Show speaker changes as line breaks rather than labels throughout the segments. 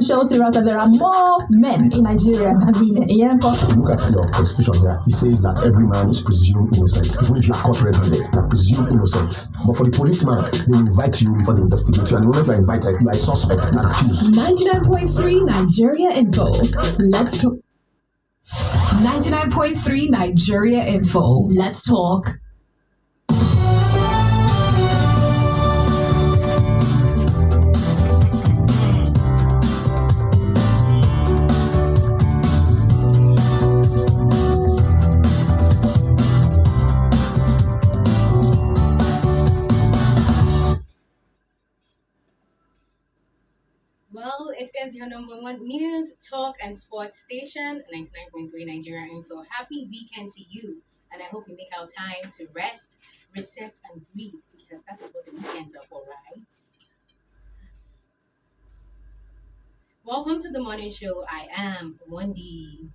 Shows us that there are more men in Nigeria than women. Yeah,
look at your constitution here. It says that every man is presumed innocent, even if you are caught red-handed. You are presumed innocent. But for the policeman, they will invite you before they investigate you, and the moment you are invited, you are a suspect, you are accused.
99.3 Nigeria Info. Let's talk. 99.3 Nigeria Info. Let's talk.
Well, it is your number one news, talk, and sports station, 99.3 Nigeria Info. Happy weekend to you, and I hope you make our time to rest, reset, and breathe, because that is what the weekends are for, right? Welcome to the morning show. I am Wendy.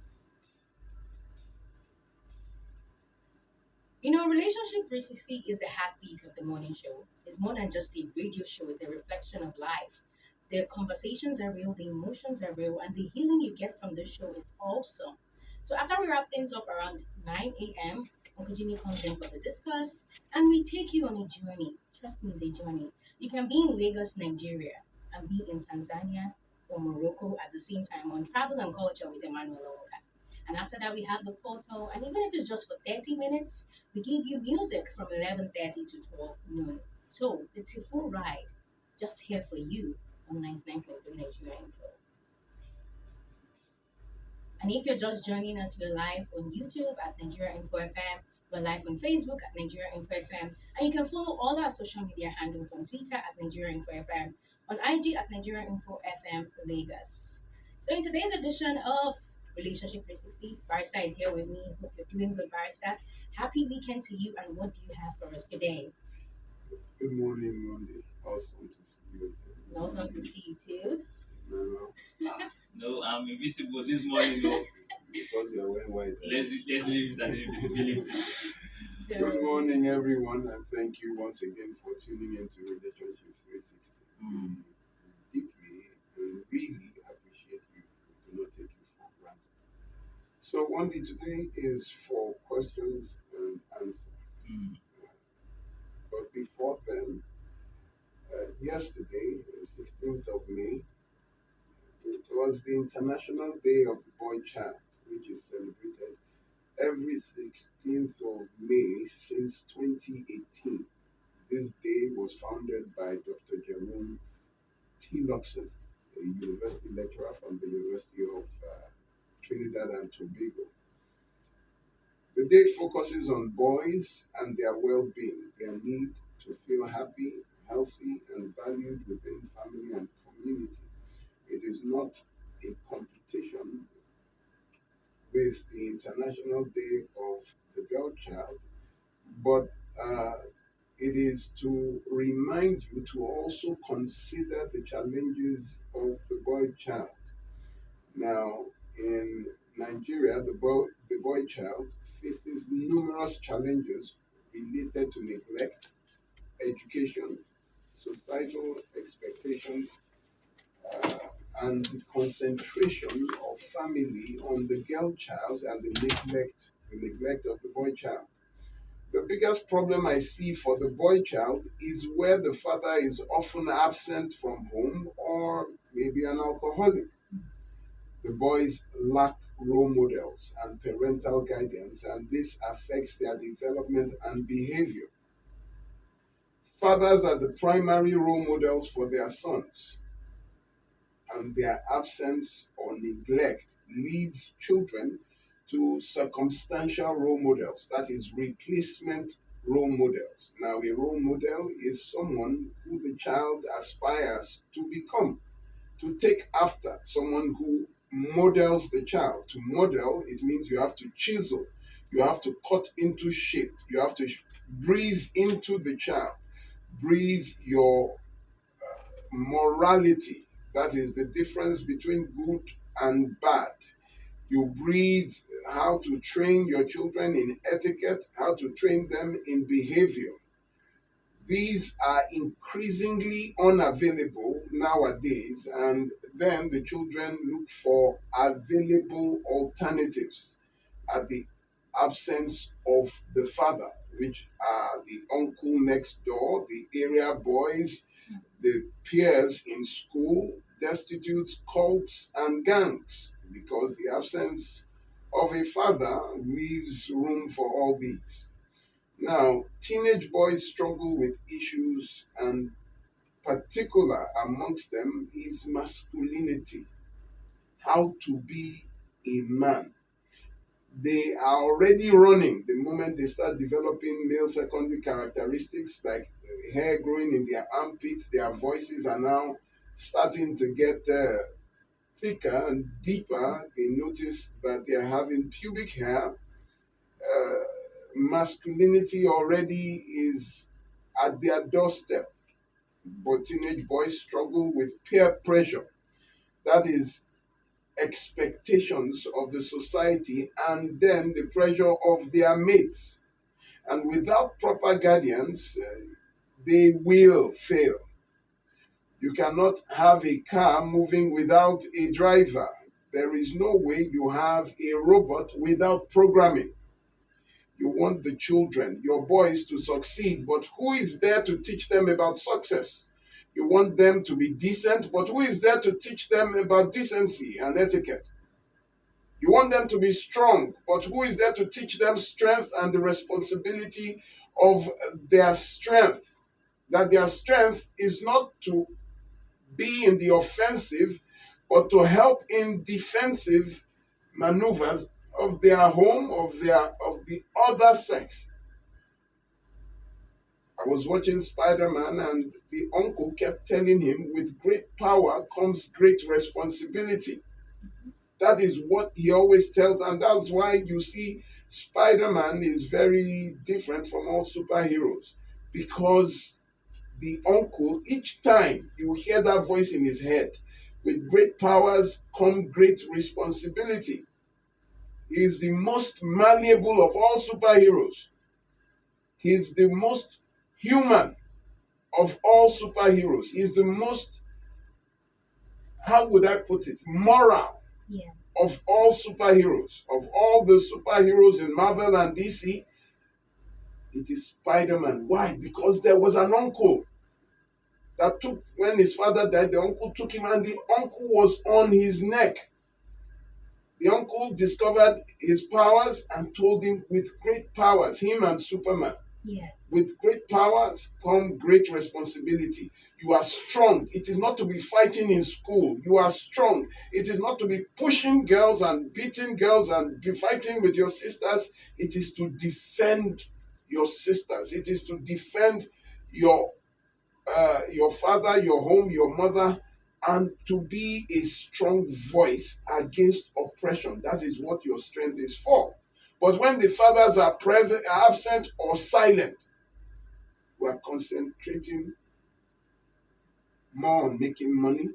You know, Relationship 360 is the heartbeat of the morning show. It's more than just a radio show, it's a reflection of life. The conversations are real, the emotions are real, and the healing you get from the show is awesome. So after we wrap things up around 9 a.m., Uncle Jimmy comes in for the discuss, and we take you on a journey. Trust me, it's a journey. You can be in Lagos, Nigeria, and be in Tanzania or Morocco at the same time on Travel and Culture with Emmanuel Owoka. And after that, we have the portal, and even if it's just for 30 minutes, we give you music from 11:30 to 12 noon. So it's a full ride, just here for you on 99.3 Nigeria Info. And if you're just joining us, we're live on YouTube at Nigeria Info FM. We're live on Facebook at Nigeria Info FM. And you can follow all our social media handles on Twitter at Nigeria Info FM, on IG at Nigeria Info FM Lagos. So in today's edition of Relationship 360, Barista is here with me. Hope you're doing good, Barista. Happy weekend to you, and what do you have for us today?
Good morning, Monday. Awesome to see you.
It's awesome to see you too.
No, I'm invisible this morning. No.
Because you're wearing white.
Let's leave it as invisibility.
Good morning, everyone, and thank you once again for tuning in to Relationship 360. Deeply and really appreciate you. Do not take you for granted. So, Monday today is for questions and answers. But before then, yesterday, the 16th of May, it was the International Day of the Boy Child, which is celebrated every 16th of May since 2018. This day was founded by Dr. Jerome T. Luxon, a university lecturer from the University of Trinidad and Tobago. The day focuses on boys and their well-being, their need to feel happy, healthy, and valued within family and community. It is not a competition with the International Day of the Girl Child, but it is to remind you to also consider the challenges of the boy child. Now, in Nigeria, the boy child faces numerous challenges related to neglect, education, societal expectations, and the concentration of family on the girl child and the neglect of the boy child. The biggest problem I see for the boy child is where the father is often absent from home or maybe an alcoholic. The boys lack role models and parental guidance, and this affects their development and behavior. Fathers are the primary role models for their sons, and their absence or neglect leads children to circumstantial role models, that is, replacement role models. Now, a role model is someone who the child aspires to become, to take after, someone who models the child. To model, it means you have to chisel, you have to cut into shape, you have to breathe into the child, breathe your morality. That is the difference between good and bad. You breathe how to train your children in etiquette, how to train them in behavior. These are increasingly unavailable nowadays, and then the children look for available alternatives at the absence of the father, which are the uncle next door, the area boys, the peers in school, destitutes, cults, and gangs, because the absence of a father leaves room for all these. Now, teenage boys struggle with issues, and particular amongst them is masculinity, how to be a man. They are already running the moment they start developing male secondary characteristics like hair growing in their armpits. Their voices are now starting to get thicker and deeper. They notice that they are having pubic hair. Masculinity already is at their doorstep. But teenage boys struggle with peer pressure. That is expectations of the society and then the pressure of their mates. And without proper guidance, they will fail. You cannot have a car moving without a driver. There is no way you have a robot without programming. You want the children, your boys, to succeed, but who is there to teach them about success? You want them to be decent, but who is there to teach them about decency and etiquette? You want them to be strong, but who is there to teach them strength and the responsibility of their strength? That their strength is not to be in the offensive, but to help in defensive maneuvers of their home, of the other sex. I was watching Spider-Man, and the uncle kept telling him, with great power comes great responsibility. That is what he always tells, and that's why you see Spider-Man is very different from all superheroes, because the uncle, each time you hear that voice in his head, with great powers come great responsibility. He is the most malleable of all superheroes. He is the most human of all superheroes. He is the most, how would I put it, moral of all superheroes. Of all the superheroes in Marvel and DC, it is Spider-Man. Why? Because there was an uncle that took, when his father died, the uncle took him, and the uncle was on his neck. The uncle discovered his powers and told him, with great powers, him and Superman, with great powers come great responsibility. You are strong. It is not to be fighting in school. You are strong. It is not to be pushing girls and beating girls and be fighting with your sisters. It is to defend your sisters. It is to defend your father, your home, your mother, and to be a strong voice against oppression. That is what your strength is for. But when the fathers are present, absent, or silent, we are concentrating more on making money,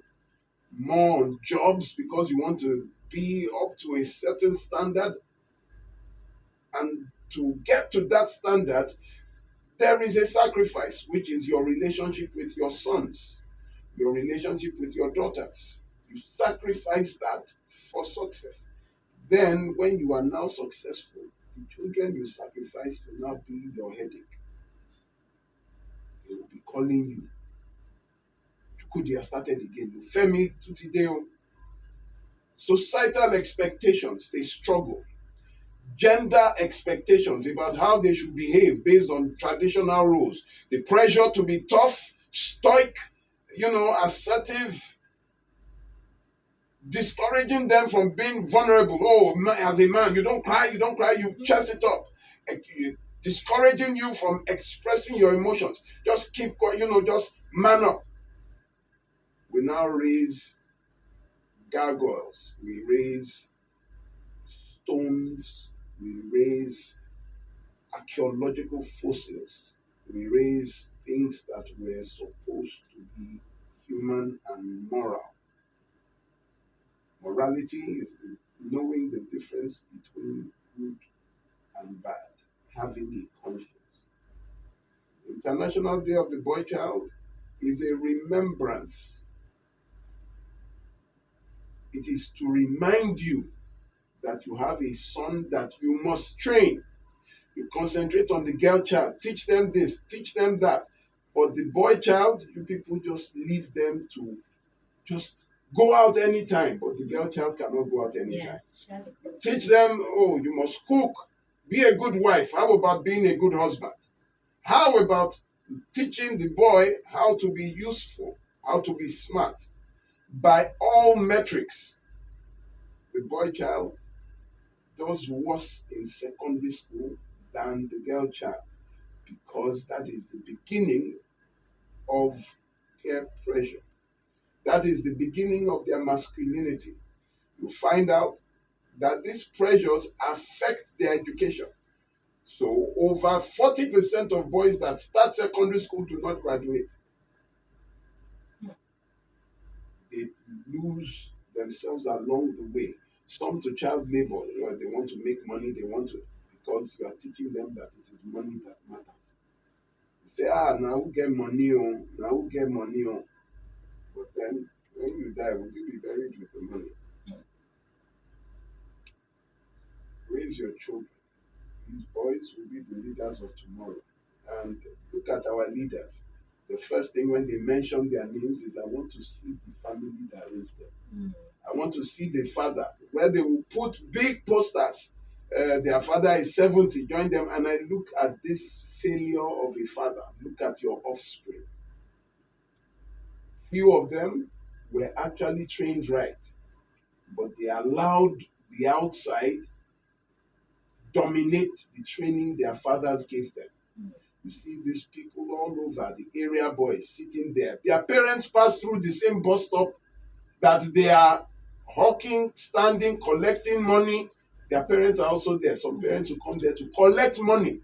more on jobs, because you want to be up to a certain standard. And to get to that standard, there is a sacrifice, which is your relationship with your sons, your relationship with your daughters. You sacrifice that for success. Then, when you are now successful, the children you sacrifice will now be your headache. They will be calling you. Chukwudi has started again. Femi Tutideo. Societal expectations, they struggle. Gender expectations about how they should behave based on traditional rules. The pressure to be tough, stoic, assertive, discouraging them from being vulnerable. Oh, as a man, you don't cry, you chest it up. Discouraging you from expressing your emotions. Just keep quiet, just man up. We now raise gargoyles, we raise stones, we raise archaeological fossils, we raise things that were supposed to be human and moral. Morality is knowing the difference between good and bad, having a conscience. International Day of the Boy Child is a remembrance. It is to remind you that you have a son that you must train. You concentrate on the girl child, teach them this, teach them that. But the boy child, you people just leave them to just go out anytime. But the girl child cannot go out anytime.
Yes, she has a clue.
Teach them, oh, you must cook, be a good wife. How about being a good husband? How about teaching the boy how to be useful, how to be smart? By all metrics, the boy child does worse in secondary school than the girl child, because that is the beginning of peer pressure. That is the beginning of their masculinity. You find out that these pressures affect their education. So over 40% of boys that start secondary school do not graduate. They lose themselves along the way. Some to child labor, they want to make money, because you are teaching them that it is money that matters. You say, now who get money on, But then, when you die, will you be buried with the money? Raise your children. These boys will be the leaders of tomorrow. And look at our leaders. The first thing when they mention their names is, I want to see the family that raised them. I want to see the father, where they will put big posters. Their father is 70, join them. And I look at this failure of a father. Look at your offspring. Few of them were actually trained right, but they allowed the outside dominate the training their fathers gave them. You see these people all over, the area boys sitting there. Their parents pass through the same bus stop that they are hawking, standing, collecting money. Their parents are also there. Some parents will come there to collect money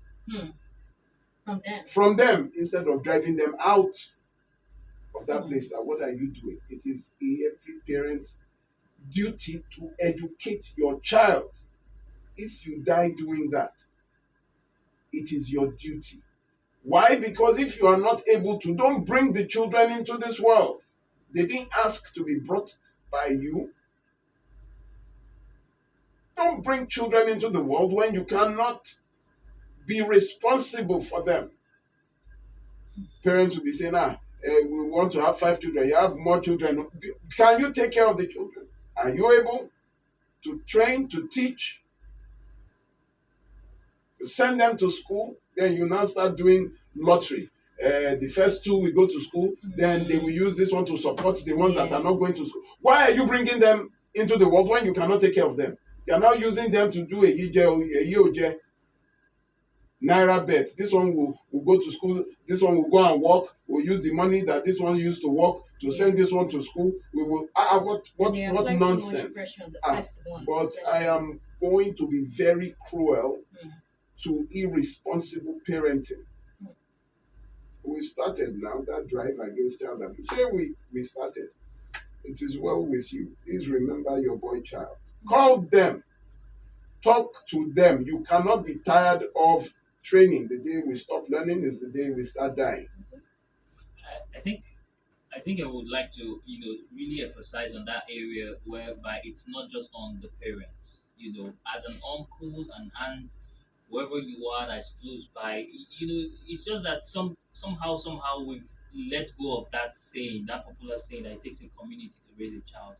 from them instead of driving them out of that place. Now, what are you doing? It is every parent's duty to educate your child. If you die doing that, it is your duty. Why? Because if you are not able to, don't bring the children into this world. They didn't ask to be brought by you. Don't bring children into the world when you cannot be responsible for them. Parents will be saying, we want to have 5 children. You have more children. Can you take care of the children? Are you able to train, to teach, to send them to school? Then you now start doing lottery. The first 2 will go to school. Then they will use this one to support the ones that are not going to school. Why are you bringing them into the world when you cannot take care of them? You are now using them to do a Yoje, Naira bet. This one will go to school. This one will go and work. We'll use the money that this one used to work to send this one to school. We will. What nonsense! But I am going to be very cruel to irresponsible parenting. We started now that drive against child abuse. Here we started. It is well with you. Please remember your boy child. Call them. Talk to them. You cannot be tired of training. The day we stop learning is the day we start dying.
I think I would like to, really emphasize on that area whereby it's not just on the parents. As an uncle, an aunt, wherever you are that's close by, it's just that somehow we've let go of that saying, that popular saying that it takes a community to raise a child.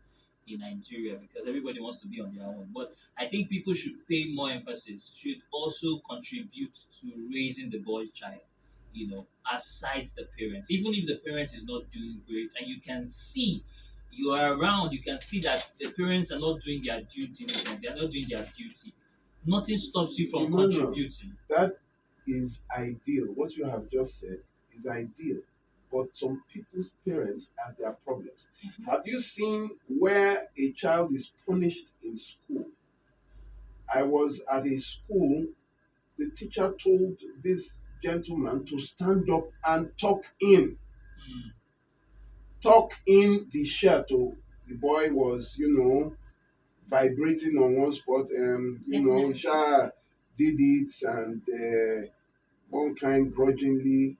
in Nigeria because everybody wants to be on their own. But I think people should pay more emphasis, should also contribute to raising the boy child, aside the parents. Even if the parents is not doing great and you can see you are around, you can see that the parents are not doing their due diligence, they are not doing their duty. Nothing stops you from
No, no.
contributing.
That is ideal. What you have just said is ideal. But some people's parents have their problems. Have you seen where a child is punished in school? I was at a school, the teacher told this gentleman to stand up and
Mm.
tuck in the shirt. Oh, the boy was, vibrating on one spot,
Yes, ma'am.
Sha did it and one kind grudgingly.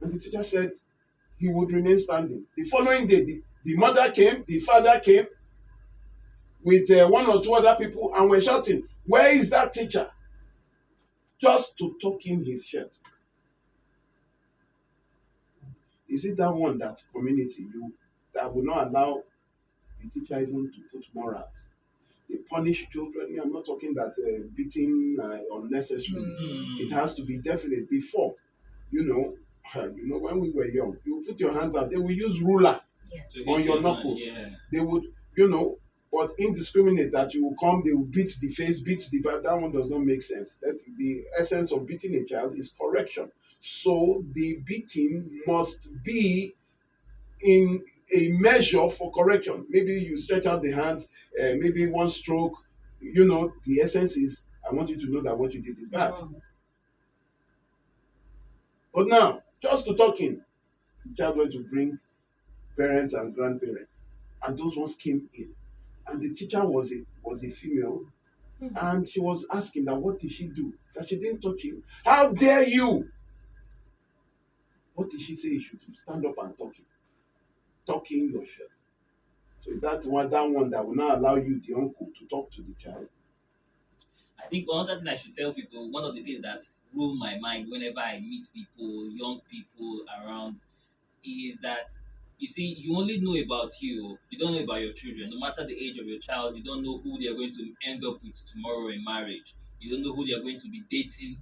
And the teacher said he would remain standing. The following day, the mother came, the father came with one or two other people and were shouting, "Where is that teacher?" Just to tuck in his shirt. Is it that one, that community, that will not allow the teacher even to put morals? They punish children. I'm not talking that beating unnecessary.
Mm.
It has to be definite. Before, when we were young, you put your hands out. They will use ruler
Yes.
To
on
hit
your
man,
knuckles.
yeah.
They would, but indiscriminate that you will come, they will beat the face, beat the back. That one does not make sense. That the essence of beating a child is correction. So the beating must be in a measure for correction. Maybe you stretch out the hands, maybe one stroke. The essence is, I want you to know that what you did is
It's
bad.
wrong.
But now, just to talk in, the child went to bring parents and grandparents, and those ones came in. And the teacher was a female, and she was asking that what did she do? That she didn't touch him. How dare you? What did she say he should do? Stand up and talk him. Tuck in your shirt. So is that one that will not allow you, the uncle, to talk to the child?
I think another thing I should tell people, one of the things that rule my mind whenever I meet people, young people around, is that you see, you only know about you. You don't know about your children. No matter the age of your child, you don't know who they are going to end up with tomorrow in marriage. You don't know who they are going to be dating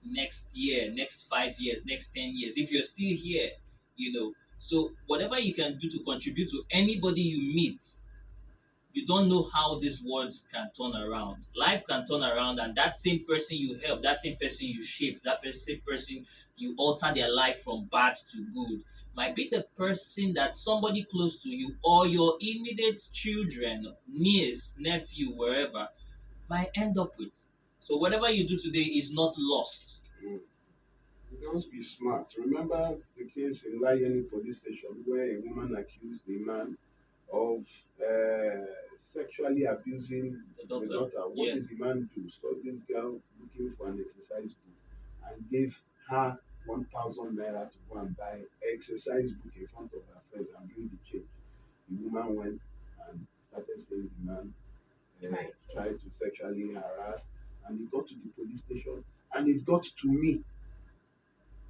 next year, next 5 years, next 10 years. If you're still here, So whatever you can do to contribute to anybody you meet, you don't know how this world can turn around. Life can turn around, and that same person you help, that same person you shape, same person you alter their life from bad to good, might be the person that somebody close to you or your immediate children, niece, nephew, wherever, might end up with. So whatever you do today is not lost.
Just be smart. Remember the case in Lion police station where a woman accused a man of sexually abusing
The
the
daughter.
daughter. What
Yeah.
did the man do? Saw this girl looking for an exercise book and gave her 1,000 naira to go and buy exercise book in front of her friends and bring the change. The woman went and started saying the man
Right.
tried to sexually harass, and it got to the police station, and it got to me.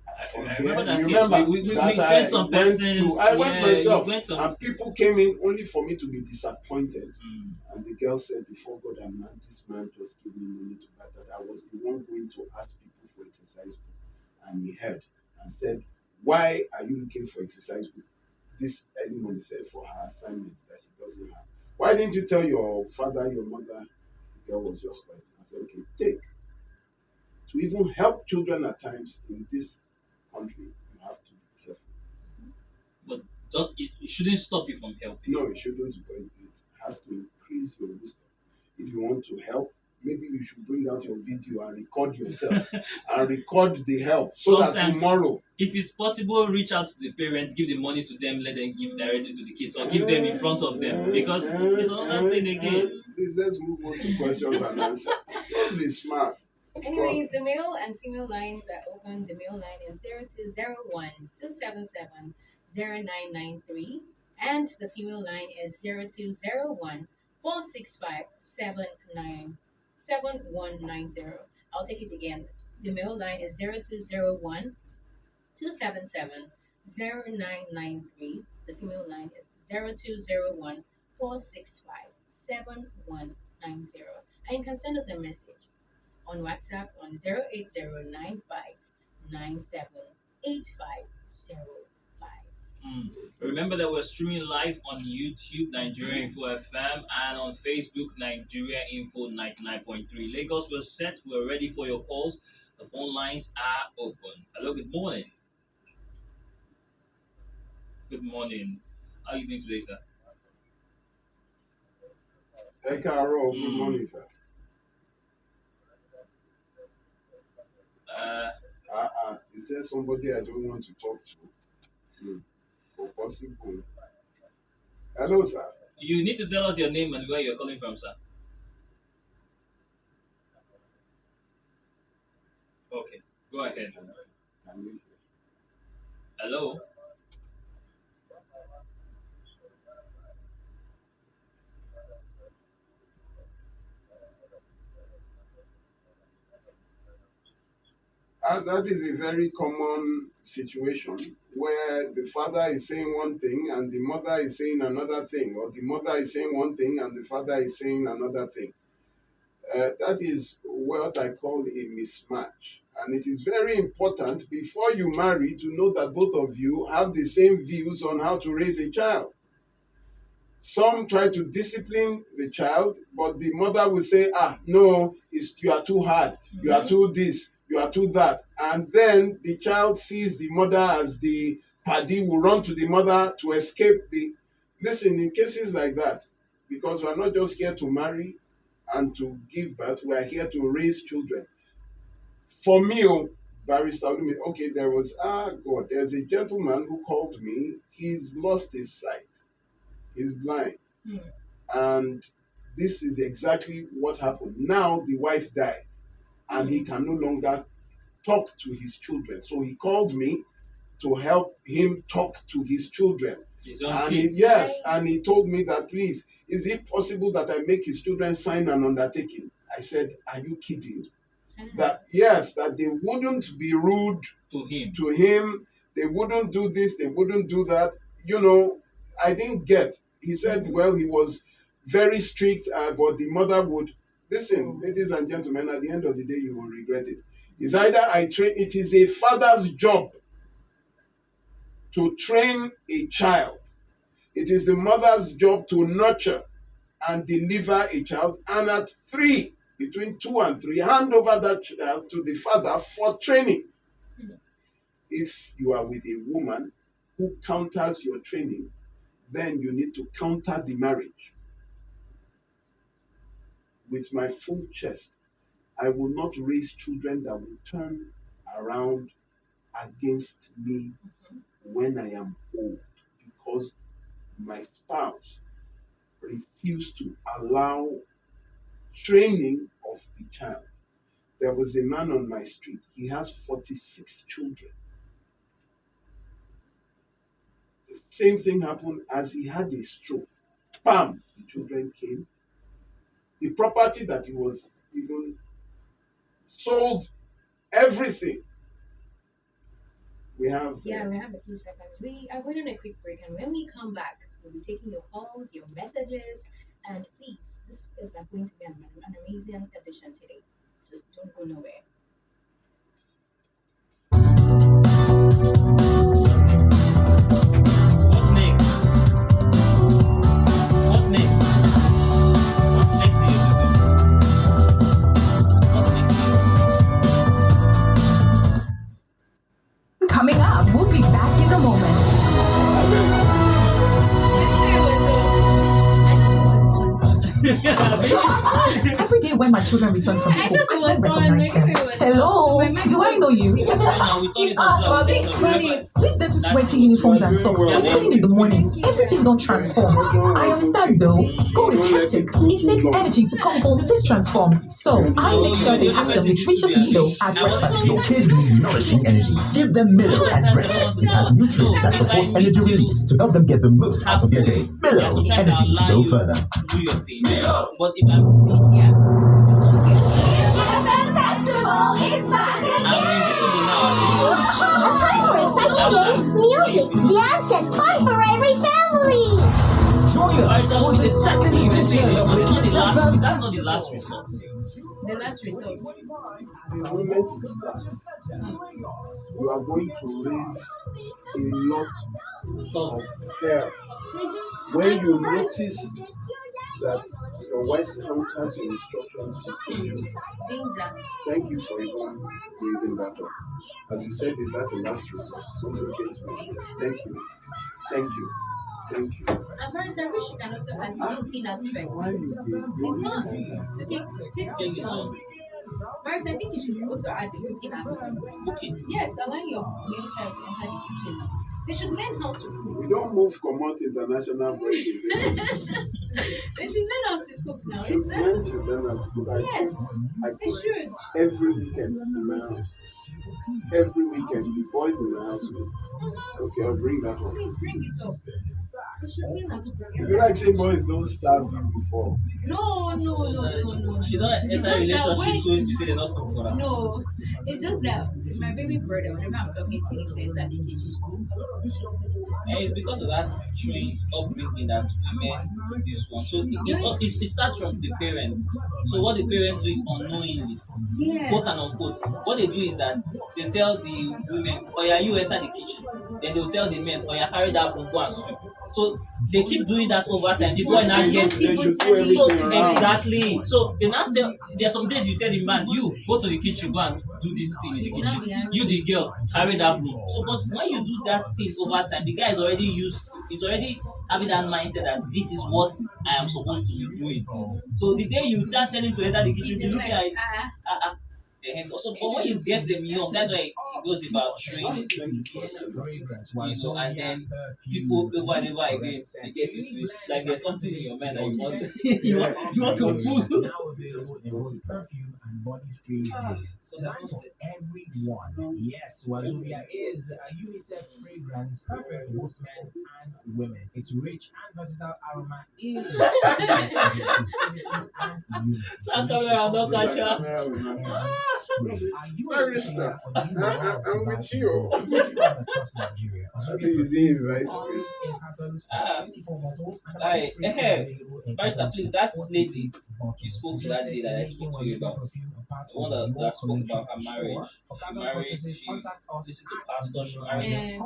I remember that
You
case.
remember
We
that
sent some persons.
I went myself,
you went some.
and people came in only for me to be disappointed.
Mm.
And the girl said, before God and man, this man just gave me money to buy that. I was the one going to ask people for exercise book. And he heard and said, why are you looking for exercise book? This early money said for her assignments that she doesn't have. Why didn't you tell your father, your mother? The girl was just quiet. I said, okay, take. To even help children at times in this country, you have to be careful.
But it shouldn't stop you from helping.
No, it shouldn't, but it has to increase your wisdom. If you want to help, maybe you should bring out your video and record yourself and record the help so that
Sometimes,
tomorrow.
if it's possible, reach out to the parents, give the money to them, let them give directly to the kids, or give them in front of them, because it's another thing again.
Please, let's move on to questions and answers. Don't be smart.
Anyways, the male and female lines are open. The male line is 0201 277 0993, and the female line is 0201 465 7190. I'll take it again. The male line is 0201 277 0993. The female line is 0201 465-7190. And you can send us a message on WhatsApp on 08095978505.
Remember that we're streaming live on YouTube, Nigeria Info FM, and on Facebook, Nigeria Info 99.3. Lagos, we're set. We're ready for your calls. The phone lines are open. Hello, good morning. Good morning. How are you doing today, sir?
Hey, Carol, good morning, sir. Is there somebody I don't want to talk to? Or possible? Hello, sir.
You need to tell us your name and where you're calling from, sir. Okay, go ahead. Hello?
That is a very common situation where the father is saying one thing and the mother is saying another thing, or the mother is saying one thing and the father is saying another thing. That is what I call a mismatch. And it is very important before you marry to know that both of you have the same views on how to raise a child. Some try to discipline the child, but the mother will say, no, you are too hard, you are too this, you are too that. And then the child sees the mother as the paddy, will run to the mother to escape the... Listen, in cases like that, because we are not just here to marry and to give birth, we are here to raise children. For me, Barrister, okay, there's a gentleman who called me. He's lost his sight. He's blind. And this is exactly what happened. Now the wife died and he can no longer talk to his children. So he called me to help him talk to his children.
His own
And
kids.
and he told me that, please, is it possible that I make his children sign an undertaking? I said, are you kidding? That they wouldn't be rude
To
him. They wouldn't do this, they wouldn't do that. I didn't get. He said, well, he was very strict, but the mother would. Listen, ladies and gentlemen, at the end of the day, you will regret it. It's either it is a father's job to train a child. It is the mother's job to nurture and deliver a child. And at 3, between 2 and 3, hand over that child to the father for training. If you are with a woman who counters your training, then you need to counter the marriage. With my full chest, I will not raise children that will turn around against me when I am old, because my spouse refused to allow training of the child. There was a man on my street. He has 46 children. The same thing happened as he had a stroke. Bam! The children came. The property that he was even sold, everything. We have
we have a few seconds. We are going on a quick break, and when we come back, we'll be taking your calls, your messages, and please, this is going to be an amazing edition today. So don't go nowhere.
What's next? What's next? What's next for you to do? What's next for you?
Coming up, we'll be back in a moment. Every day when my children return from school, I don't recognize them. Hello, do I know you?
If asked
for 6 minutes. These dirty sweaty uniforms and socks, we clean in the morning. Everything don't transform. I understand though, school is hectic. It takes energy to come home this transform. So I make sure they have some nutritious Milo at breakfast.
Your kids need nourishing energy. Give them Milo at breakfast. It has nutrients that support energy release to help them get the most out of their day. Milo, energy to go further.
Do your thing. But if I'm sitting here,
Festival is back again!
I'm invisible now.
A time for exciting games, music, dance, and fun for every family!
Join Join us for the second edition of Liquid FM.
That's not the last resort.
The last resort.
The moment it starts, you are going to raise a lot
So,
of hell. When you notice that your wife counters your instructions,
Danger.
thank you for even bringing that up. As you said, is that the last resort? Don't forget me. Thank you. Thank you. Thank you.
And first, I wish you can also add the cooking aspect.
Why you
It's not. Okay, take this one. First, I think you should also add the cooking aspect.
cooking.
Yes, allow your male child to enter the kitchen. They should learn how to cook.
We don't move command international break.
They should learn how to cook now. It's
Men should learn how to cook.
yes,
I
they should.
every weekend in my house. Every weekend, the boys in my house. Okay, I'll bring that one.
Please bring it up. They should learn how to cook.
If you like saying boys don't starve you before.
No.
She don't enter
It's just that
relationships when you say they're not good for her.
No, it's just that it's my baby brother. Whenever I'm talking to him, says that the kitchen.
And it's because of that trained upbringing that women do this one. So it starts from the parents. So what the parents do is unknowingly, quote and unquote. What they do is that they tell the women, "Oh yeah, you enter the kitchen." Then they'll tell the men, "Oh yeah, carry that broom, go and sweep." So they keep doing that over time. The boy now gets
Then you do
so
everything around.
exactly. So they now tell. There are some days you tell the man, "You go to the kitchen, go and do this thing in the kitchen." You the girl carry that broom. So but when you do that thing over time, the guy is already used. He's already having that mindset that this is what I am supposed to be doing. So the day you start telling him to enter the kitchen, you look at it. So, but when you get them young, that's why it goes about training. So, and then people over and over again, they get used to it. It's like there's something in your mind that you want, you want to pull.
Now available in both perfume and body spray variants. Designed for everyone. Yes, Wazobia is a unisex fragrance perfect for both men and women. Its rich and versatile aroma is inclusivity and unity.
Some camera not catch up.
Are you
Barrister, I'm with you.
across Nigeria?
I think you didn't invite me.
In cartons, 24 bottles, and
Aye,
spray is available in
Barrister,
cartons
please,
of
that
40
lady
bottles.
you spoke to that day that I spoke to you about, the one that spoke about her marriage. She married, she listened to pastor, she married.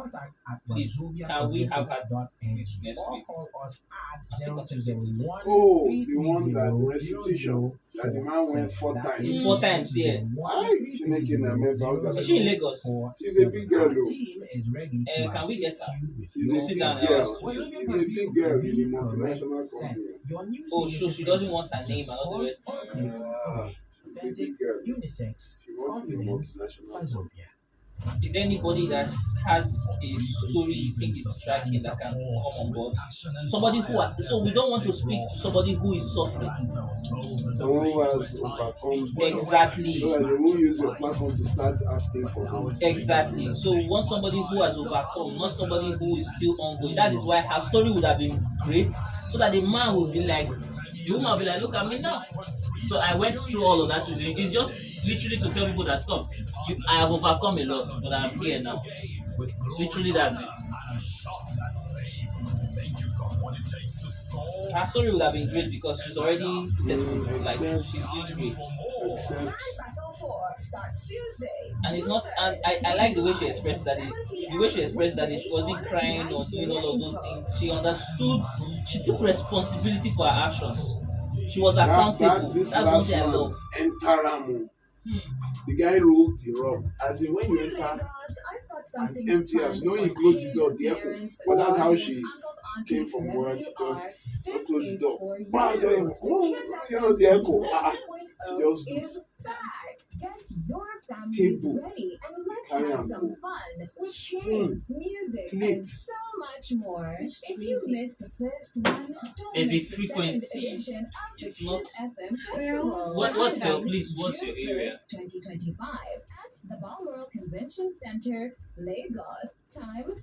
Please, can we have her this next week?
Call us at 0201
Oh, the one that restitution that the man went 4 times.
4 times, yeah.
Why? She making a member.
Is she in Lagos?
She's a big girl, though.
Can we get her?
She's
You
a
sit
big
down and
girl.
ask.
She's a big girl in the multinational company.
Oh, sure, she doesn't want her name and all the rest.
She's a big girl.
Unisex,
She wants in the
confidence,
multinational.
Wazobia.
Is there anybody that has a story you think is striking that can come on board? Somebody who so we don't want to speak to somebody who is suffering.
Someone who has overcome.
Exactly.
So that they won't use your platform to start asking for help.
Exactly. So we want somebody who has overcome, not somebody who is still ongoing. That is why her story would have been great, so that the man will be like, the woman will be like, look at me now. So I went through all of that. It's just literally to tell people that stop. I have overcome a lot, but I'm here now. Literally, that's it. Her story would have been great because she's already settled. Like she's doing great. And it's not. And I like the way she expressed that. The way she expressed that she wasn't crying or doing all of those things. She understood. She took responsibility for her actions. She was accountable. That's one thing I love.
Entaramu. The guy rolled the rug. As in when you enter an empty house, you know you close the door, the echo. But that's how she came from work. Just don't close the door. You know the echo. She just do.
Get your family
Table.
ready and let's
Carry
have
on.
some fun with
Spoon.
games, music,
Plate.
and so much more. If you missed the first one, don't
There's a
miss the
frequency.
second edition of
It's
the
not-
Kiss FM Festival.
What's your
on
please? What's your
June
area?
1st, 2025 at the Balmoral Convention Center, Lagos. Time 12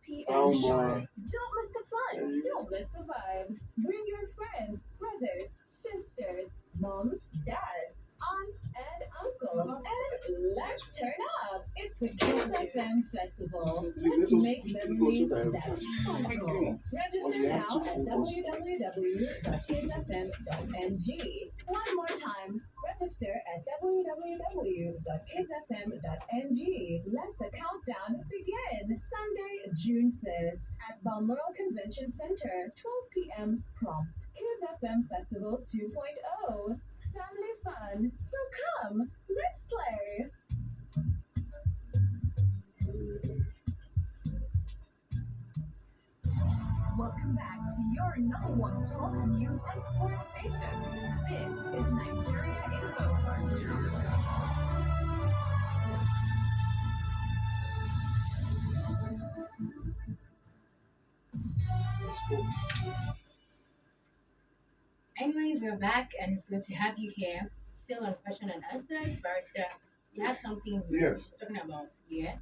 p.m.
Balmoral.
sharp. Don't miss the fun. Don't miss the vibes. Bring your friends, brothers, sisters, moms, dads, aunts, and uncles, and let's turn up. It's the Kids FM FM Festival.
Please,
Let's
let us
make
quickly go
memories
so that
that's
quickly.
topical.
Because
Register
we have
now
to
at
focus.
www.kidsfm.ng. One more time. Register at www.kidsfm.ng. Let the countdown begin. Sunday, June 1st at Balmoral Convention Center, 12 p.m. prompt. Kids FM Festival 2.0. Family fun. So come, let's play. Welcome back to your number one talk news and sports station. This is Nigeria Info.
Let's go.
Anyways, we're back and it's good to have you here. Still on question and answers, Barrister. You had something we were
Yes.
talking about, yeah?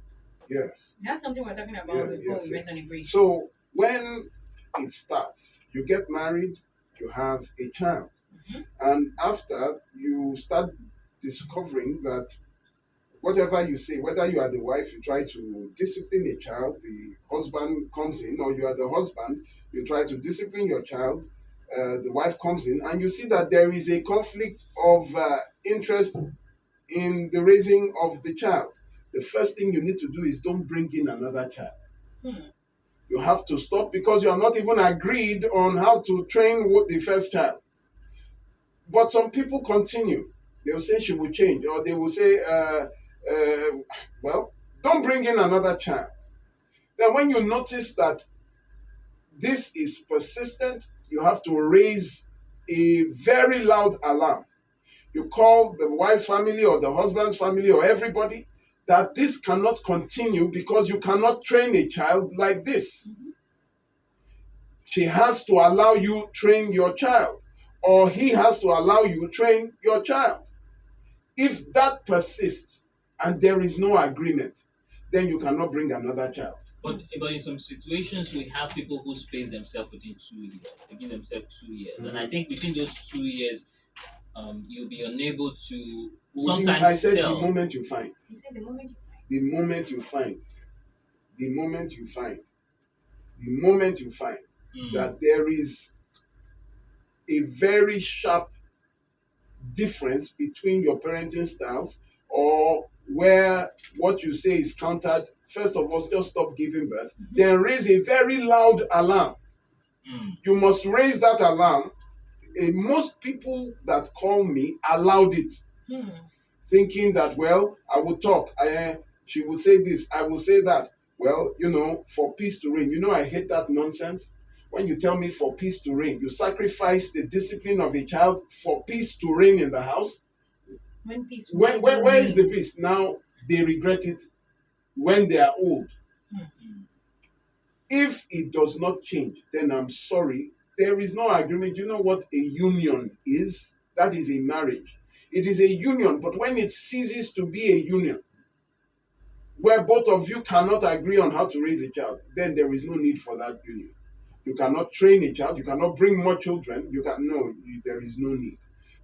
Yes.
You had something we were talking about
Yeah,
before
yes,
we went on a break.
So when it starts, you get married, you have a child.
Mhm.
And after you start discovering that whatever you say, whether you are the wife, you try to discipline a child, the husband comes in, or you are the husband, you try to discipline your child, the wife comes in, and you see that there is a conflict of interest in the raising of the child. The first thing you need to do is don't bring in another child. You have to stop because you are not even agreed on how to train the first child. But some people continue. They will say she will change, or they will say, well, don't bring in another child. Then when you notice that this is persistent, you have to raise a very loud alarm. You call the wife's family or the husband's family or everybody that this cannot continue because you cannot train a child like this. She has to allow you train your child, or he has to allow you train your child. If that persists and there is no agreement, then you cannot bring another child.
But in some situations, we have people who space themselves within 2 years. They give themselves 2 years, and I think within those 2 years, you'll be unable to sometimes
I said
tell.
the moment you find.
You said the moment you find.
The moment you find. The moment you find. The moment you find that there is a very sharp difference between your parenting styles, or where what you say is countered, first of all, just stop giving birth. Then raise a very loud alarm. You must raise that alarm. Most people that call me allowed it, thinking that, well, I will talk. She will say this, I will say that. Well, for peace to reign. I hate that nonsense. When you tell me for peace to reign, you sacrifice the discipline of a child for peace to reign in the house.
When peace
Where is the peace? Now they regret it when they are old. If it does not change, then I'm sorry. There is no agreement. You know what a union is? That is a marriage. It is a union, but when it ceases to be a union, where both of you cannot agree on how to raise a child, then there is no need for that union. You cannot train a child. You cannot bring more children. There is no need.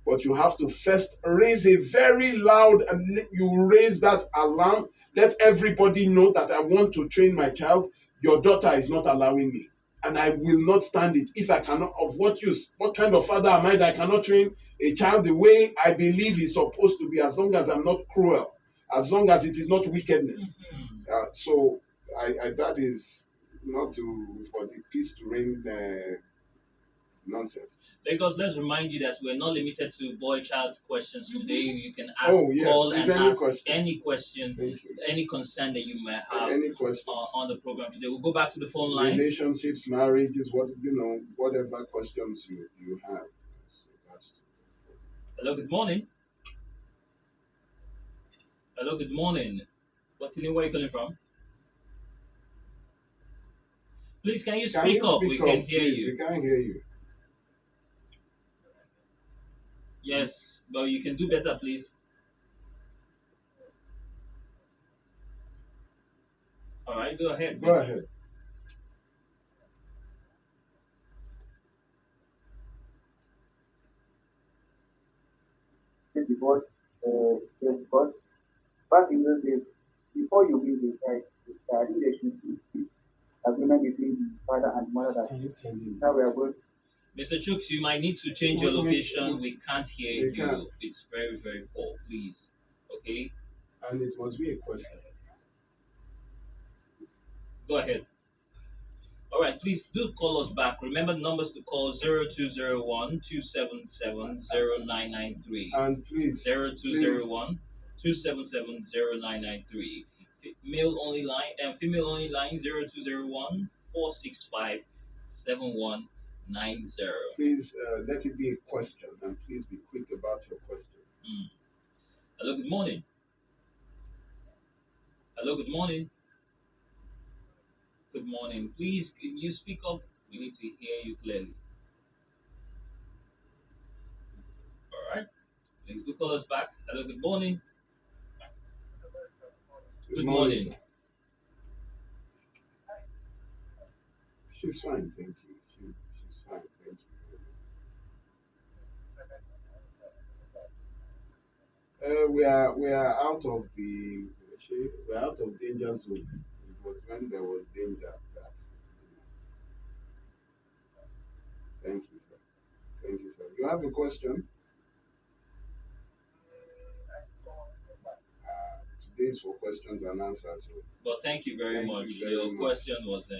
But you have to first raise a very loud, and you raise that alarm. Let everybody know that I want to train my child. Your daughter is not allowing me, and I will not stand it. If I cannot, of what use? What kind of father am I that I cannot train a child the way I believe he's supposed to be, as long as I'm not cruel, as long as it is not wickedness? So that is not for the peace to reign nonsense.
Because let's remind you that we're not limited to boy-child questions today. You can ask,
call and
ask
question.
any question, any concern that you might have
any question
on the program today. We'll go back to the phone lines.
Relationships, marriages, whatever questions you have. So that's
Hello, good morning. Hello, good morning. What's your name? Where are you calling from? Please, can you speak up? We can hear you.
We can't hear you.
Yes, but you can do better, please. All right, go ahead.
Go ahead.
Because back in those days, before you meet the child, I think there should be agreement between the father and mother that
Can you tell him
now we are
that?
going.
Mr. Chooks, you might need to change your location. We can't hear
We can't.
you. It's very, very poor. Please. Okay?
And it must be a question.
Go ahead. All right, please do call us back. Remember the numbers to call 0201 277 0993.
And please,
0201 277 0993. Male only line and female only line 0201 465 7190.
please let it be a question, and please be quick about your question.
Hello, good morning. Hello, good morning. Good morning. Please, can you speak up? We need to hear you clearly. All right. Please do call us back. Hello, good morning. Good morning.
Sir. She's fine, thank you. She's fine, thank you. We are out of the we're out of danger zone. It was when there was danger that. Thank you, sir. Thank you, sir. You have a question? Today is for questions and answers.
But thank you very
Thank you
much.
very
Your
much.
question was,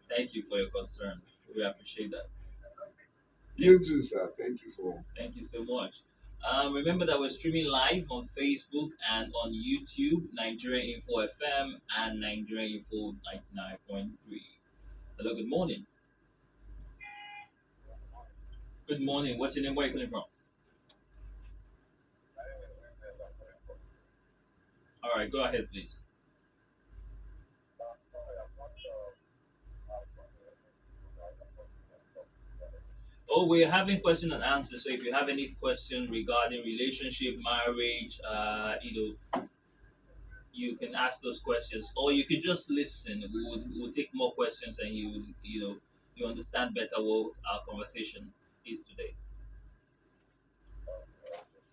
thank you for your concern. We appreciate that.
You too, sir. Thank you for.
Thank you so much. Remember that we're streaming live on Facebook and on YouTube, Nigeria Info FM and Nigeria Info 99.3. Hello, good morning. Good morning. What's your name? Where are you calling from? All right, go ahead, please. Oh, we're having question and answer. So if you have any question regarding relationship, marriage, you can ask those questions, or you can just listen. We'll take more questions, and you understand better what our conversation is today.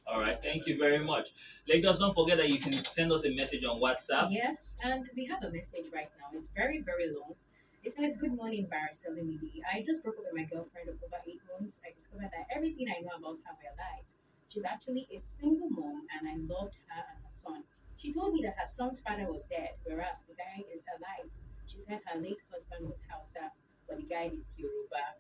All right, thank you very much. Lagos, don't forget that you can send us a message on WhatsApp.
Yes, and we have a message right now. It's very, very long. It says, "Good morning, Barrister Limidi. I just broke up with my girlfriend of over 8 months. I discovered that everything I know about her were lies. She's actually a single mom, and I loved her and her son. She told me that her son's father was dead, whereas the guy is alive. She said her late husband was Hausa, but the guy is Yoruba.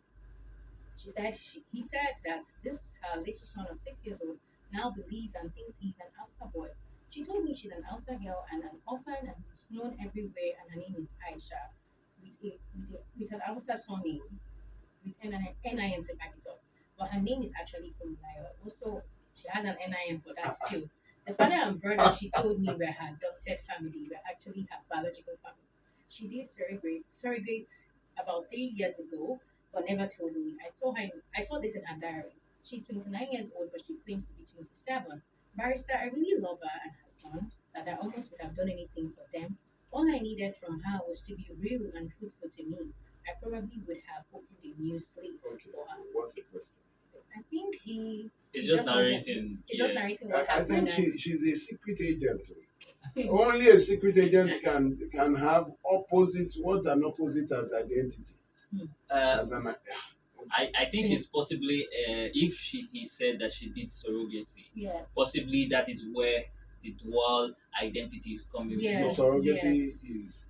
He said that this her little son of 6 years old now believes and thinks he's an Hausa boy. She told me she's an Hausa girl and an orphan and is known everywhere, and her name is Aisha, with an Hausa surname with NIN to back it up. But her name is actually Funmilayo. Also, she has an NIN for that too. The father and brother she told me were her adopted family, were actually her biological family. She did surrogates about 3 years ago, but never told me. I saw this in her diary. She's 29 years old, but she claims to be 27. Barrister, I really love her and her son, that I almost would have done anything for them. All I needed from her was to be real and truthful to me. I probably would have opened a new slate
Okay.
for her.
What's the question?
I think
It's
he
just
wanted-
narrating.
He's just narrating what
I
happened.
think she's a secret agent. Only a secret agent can have opposites. What's an opposite as identity?
Uh,
As an
I think it's possibly if he said that she did surrogacy,
Yes.
possibly that is where the dual identity is coming
Yes.
So surrogacy
yes.
is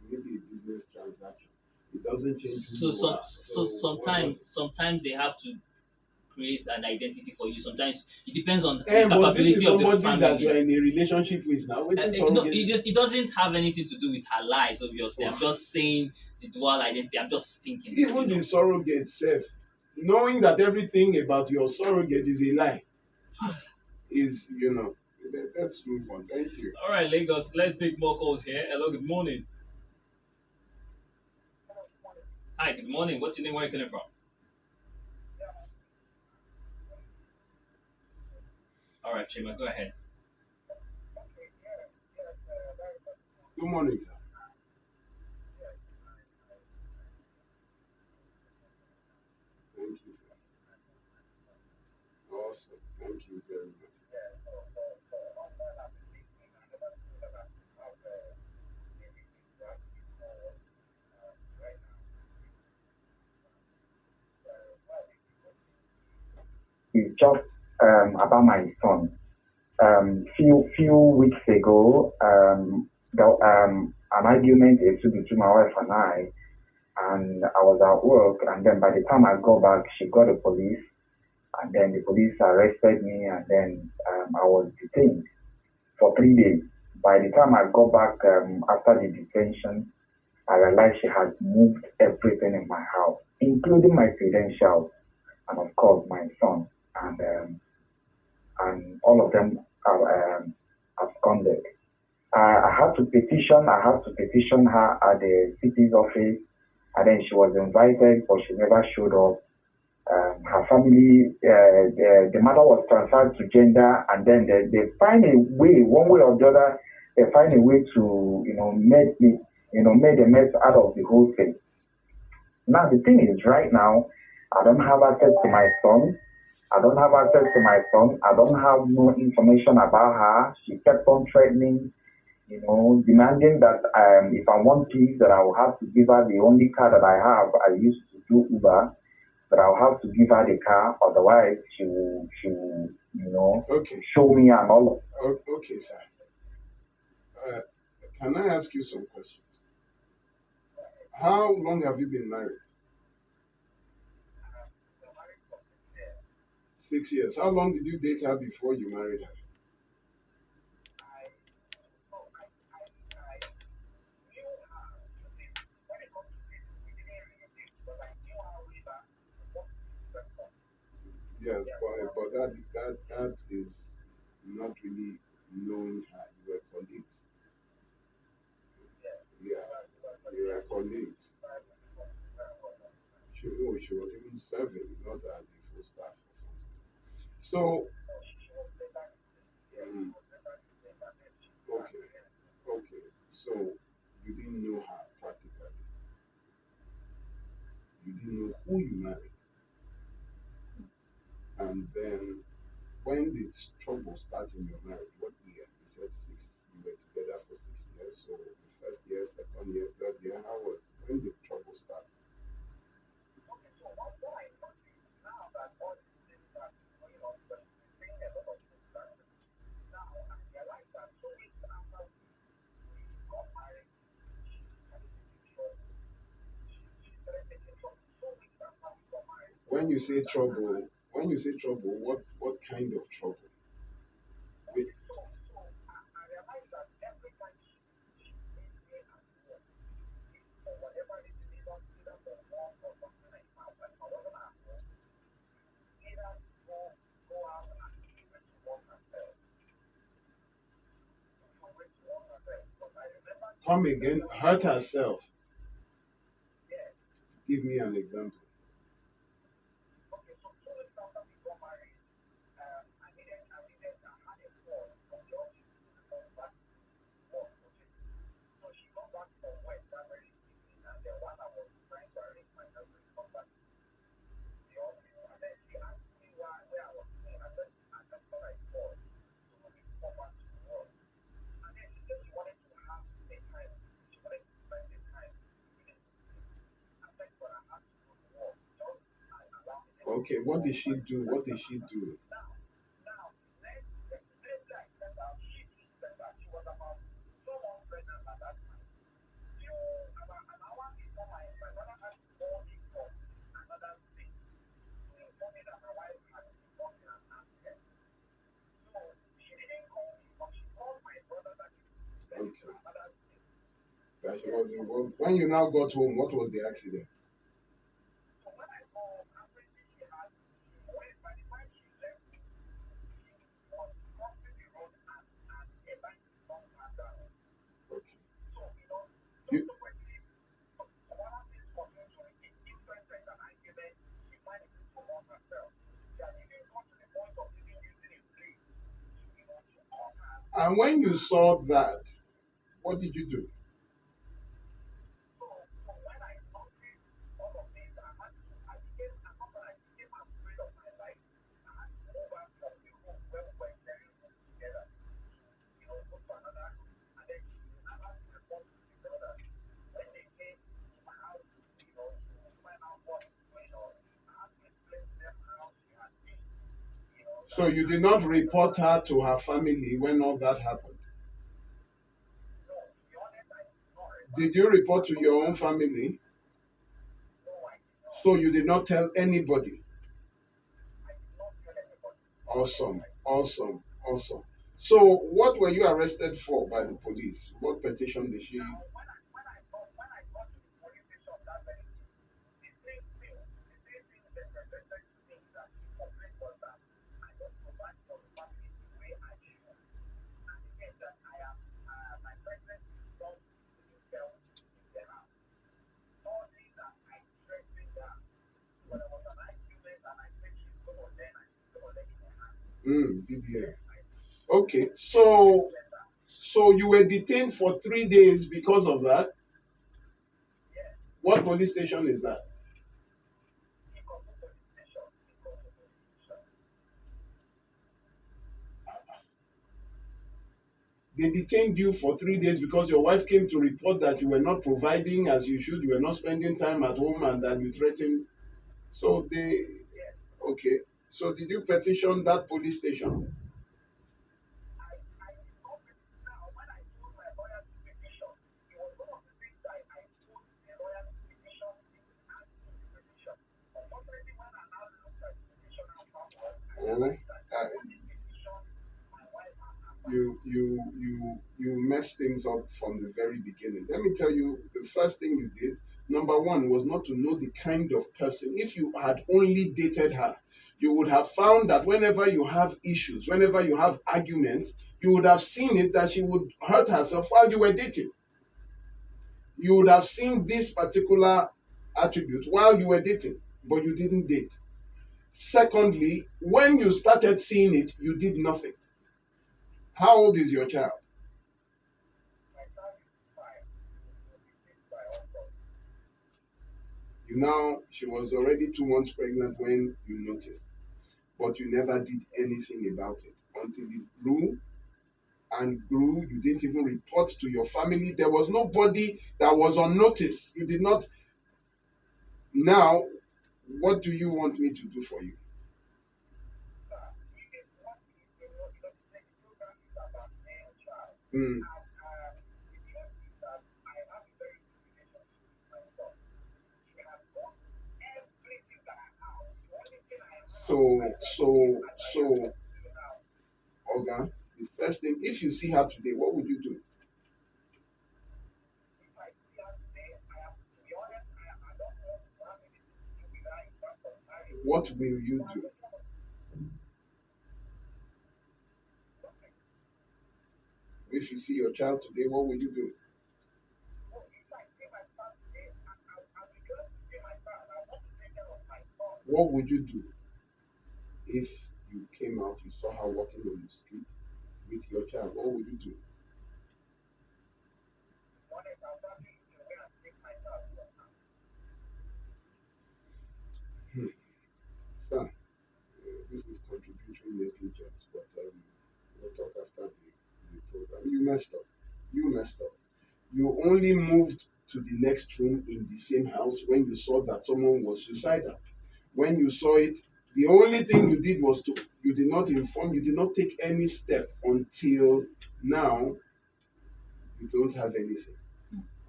maybe a business transaction. It doesn't change who
So
you
some
are.
so sometimes they have to create an identity for you. Sometimes it depends on the
But this
capability
is
of the
somebody that you are
family.
in a relationship with now. What is
No,
surrogacy?
it doesn't have anything to do with her lies. Obviously, I'm
Wow.
just saying the dual identity. I'm just thinking.
Even the surrogate self, knowing that everything about your surrogate is a lie, is let's move on. Thank you.
All right, Lagos. Let's take more calls here. Hello, good morning. Hi, good morning. What's your name? Where are you coming from? All right, Chima, go ahead.
Good morning, sir. Thank you, sir. Awesome. Thank you very much.
is just about my son. Few weeks ago, an argument ensued between my wife and I, and I was at work. And then by the time I got back, she got the police, and then the police arrested me, and then I was detained for 3 days. By the time I got back after the detention, I realized she had moved everything in my house, including my credentials, and of course my son, and all of them are absconded. I had to petition. I had to petition her at the city's office, and then she was invited, but she never showed up. Her family, the mother was transferred to gender, and then they find a way, one way or the other, they find a way to, made a mess out of the whole thing. Now the thing is, right now, I don't have access to my son. I don't have access to my son. I don't have no information about her. She kept on threatening, demanding that if I want peace, that I will have to give her the only car that I have. I used to do Uber, but I'll have to give her the car, otherwise she will,
Okay.
show me and all.
Okay, sir. Can I ask you some questions? How long have you been married? 6 years. How long did you date her before you married her? Yeah, but that is not really knowing her. You were colleagues. Yeah, you were colleagues. She was even serving, not as a full staff or something. So, um, okay, okay. So you didn't know her practically. You didn't know who you married. And then when did trouble start in your marriage? What year? You said six. You were together for 6 years. So the first year, second year, third year. When did trouble start? When you say trouble, what kind of trouble? Wait, come again. Hurt herself. Give me an example. Okay, what did she do? What did she do? Okay. That she was involved. When you now got home, what was the accident? Okay. You, and when you saw that, what did you do? So you did not report her to her family when all that happened? Did you report to your own family? So you did not tell anybody? Awesome, awesome, awesome. So what were you arrested for by the police? What petition did she? VDA. Okay, so you were detained for 3 days because of that? What police station is that? They detained you for 3 days because your wife came to report that you were not providing as you should, you were not spending time at home, and that you threatened. So okay. So did you petition that police station? Oh, you messed things up from the very beginning. Let me tell you, the first thing you did, number one, was not to know the kind of person. If you had only dated her, you would have found that whenever you have issues, whenever you have arguments, you would have seen it that she would hurt herself while you were dating. You would have seen this particular attribute while you were dating, but you didn't date. Secondly, when you started seeing it, you did nothing. How old is your child? She was already 2 months pregnant when you noticed, but you never did anything about it until it grew and grew. You didn't even report to your family. There was nobody that was on notice. You did not. Now, what do you want me to do for you? So, Oga, the first thing, if you see her today, what would you do? What will you do? If you see your child today, what will you do? What would you do if you came out, you saw her walking on the street with your child? What would you do? Sir, this is contributory negligence, but we'll talk after the program. You messed up. You only moved to the next room in the same house when you saw that someone was suicidal. When you saw it, the only thing you did was you did not inform, you did not take any step until now. You don't have anything.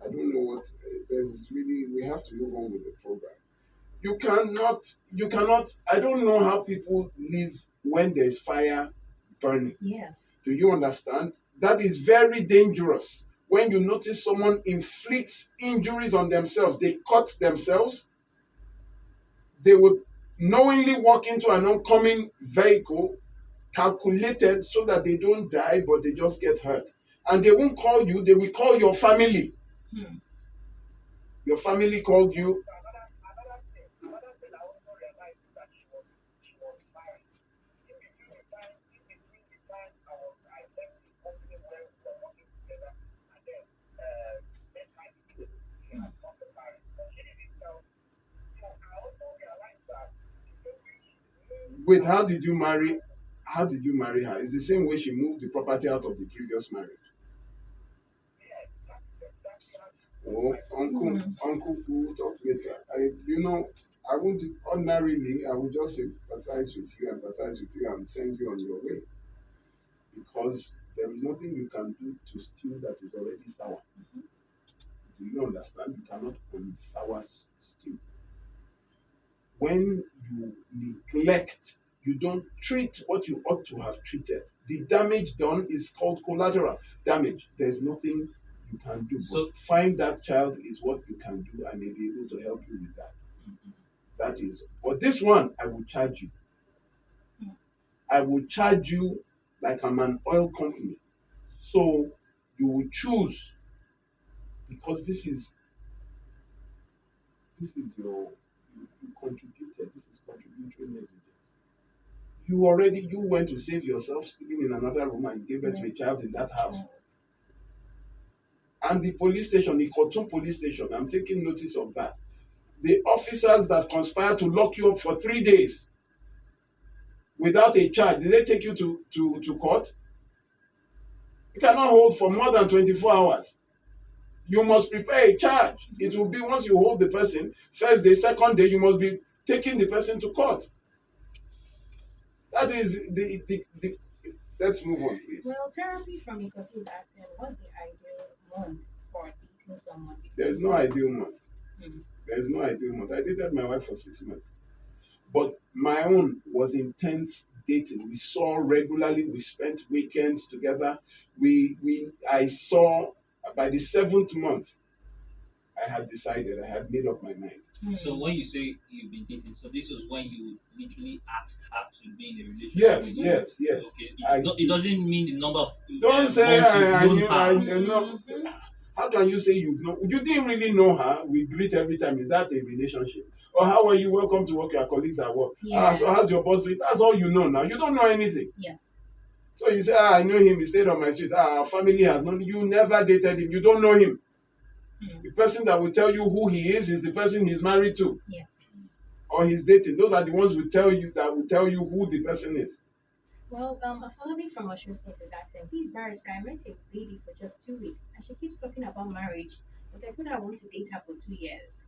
I don't know what, we have to move on with the program. You cannot, I don't know how people live when there's fire burning.
Yes.
Do you understand? That is very dangerous. When you notice someone inflicts injuries on themselves, they cut themselves, they would knowingly walk into an oncoming vehicle, calculated so that they don't die, but they just get hurt. And they won't call you, they will call your family. Your family called you. Wait, how did you marry her? It's the same way she moved the property out of the previous marriage. Oh, Uncle Fu, talk later. I won't ordinarily. I will just empathize with you and send you on your way, because there is nothing you can do to stew that is already sour. Do you understand? You cannot sour stew. When you neglect, you don't treat what you ought to have treated. The damage done is called collateral damage. There's nothing you can do.
So
but find that child is what you can do, and they'll be able to help you with that. That is. But this one, I will charge you. I will charge you like I'm an oil company. So you will choose, because this is your, you contributed. This is contributory negligence. You went to save yourself sleeping in another room and gave birth to a child in that house. And the police station, the Khartoum police station, I'm taking notice of that. The officers that conspired to lock you up for 3 days without a charge, did they take you to court? You cannot hold for more than 24 hours. You must prepare a charge. It will be once you hold the person, first day, second day, you must be taking the person to court. That is the let's move on, please.
Well, therapy from Ikoto is asking, what's the ideal month for dating someone?
There's no ideal month. There's no ideal month. I dated my wife for 6 months. But my own was intense dating. We saw regularly, we spent weekends together. I saw by the 7th month, I had decided, I had made up my mind.
So when you say you've been dating, so this was when you literally asked her to be in a relationship?
Yes.
Okay. It doesn't mean the number of
don't say I
knew.
know. How can you say you've known? You didn't really know her. We greet every time. Is that a relationship? Or how are you? Welcome to work. Your colleagues at work.
Yeah.
So how's your boss doing? That's all you know now. You don't know anything.
Yes.
So you say, I know him. He stayed on my street. Our family has known. You never dated him. You don't know him. The person that will tell you who he is the person he's married to.
Yes.
Or he's dating. Those are the ones who tell you who the person is.
Well, a follower from Osun State is asking, please, Barrister, I met a lady for just 2 weeks and she keeps talking about marriage, but I told her I want to date her for 2 years.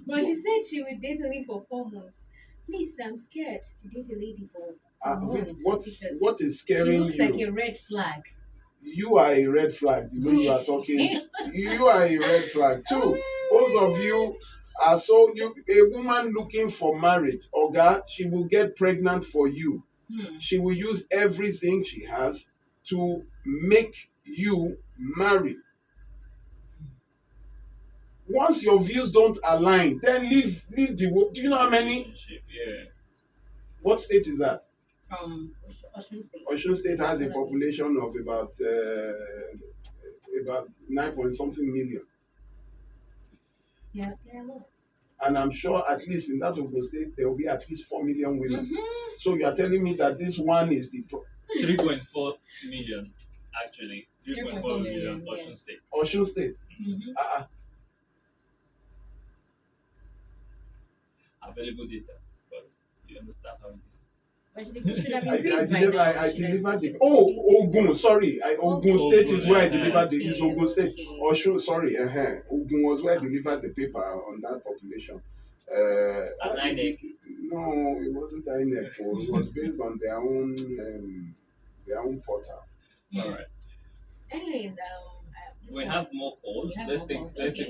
But she said she would date only for 4 months. Please, I'm scared to date a lady for 4 months.
What is scaring you?
She looks like a red flag.
You are a red flag. The way you are talking, you are a red flag too. Both of you are a woman looking for marriage, Oga, she will get pregnant for you. She will use everything she has to make you marry. Once your views don't align, then leave the. Do you know how many?
Yeah.
What state is that?
From Osun State.
Osun State has a population of about 9-point-something million.
Yeah, lots.
And I'm sure at least in that Ogun State, there will be at least 4 million women. So you are telling me that this one is the
3.4 million, actually. 3.4 million, Osun
yes.
State.
Osun State.
Available data, but you understand how it is.
But should have
I
increased by now.
delivered the Ogun, sorry. Ogun State is where I delivered the is Ogun State. Osun, sorry, Ogun was where I delivered the paper on that population.
As INEC?
No, it wasn't INEC. It was based on their own portal.
All right.
Anyways,
we have more calls. Let's take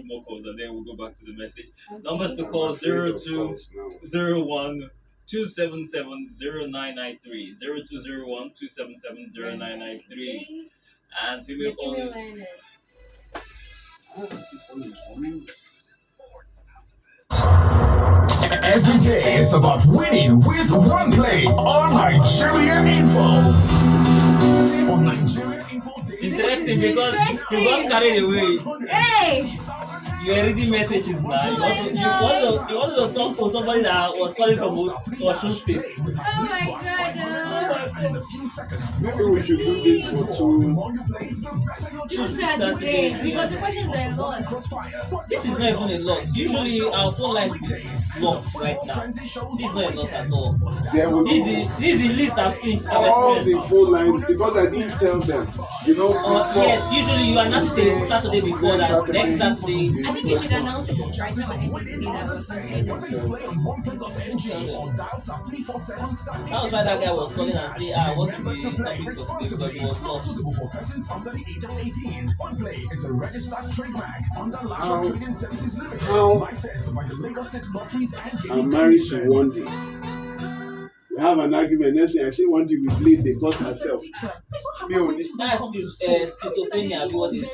more calls and then we'll go back to the message.
Okay.
Numbers to call 0201 277 0993 0201 277 0993 and female only.
Every day is about winning with one play on Nigeria Info. On Nigeria Info.
Interesting because you got carried away.
Hey!
You are reading messages now. You want to talk to somebody that was calling from Osun State.
Oh my god!
Maybe we should do this for
2 Saturdays because the questions are a lot.
This is not even a lot. Usually our phone line is locked right now. This is not a lot at all. This is the least I've seen.
All the phone lines, because I didn't tell them. You know,
Yes, usually you announce it Saturday before that. Next Saturday.
I think you should announce it right now. I think we did that.
That was why that guy was calling and saying, what is the topic for today because he was lost.
Suitable for persons under the age of 18. OnePlay is a registered trademark under Live Trading Services Limited. Licensed by the Lagos State Lotteries and Gaming
I'm married to one day. We have an argument. Next thing I say one day we bleed, they got herself.
That's schizophrenia. What is it?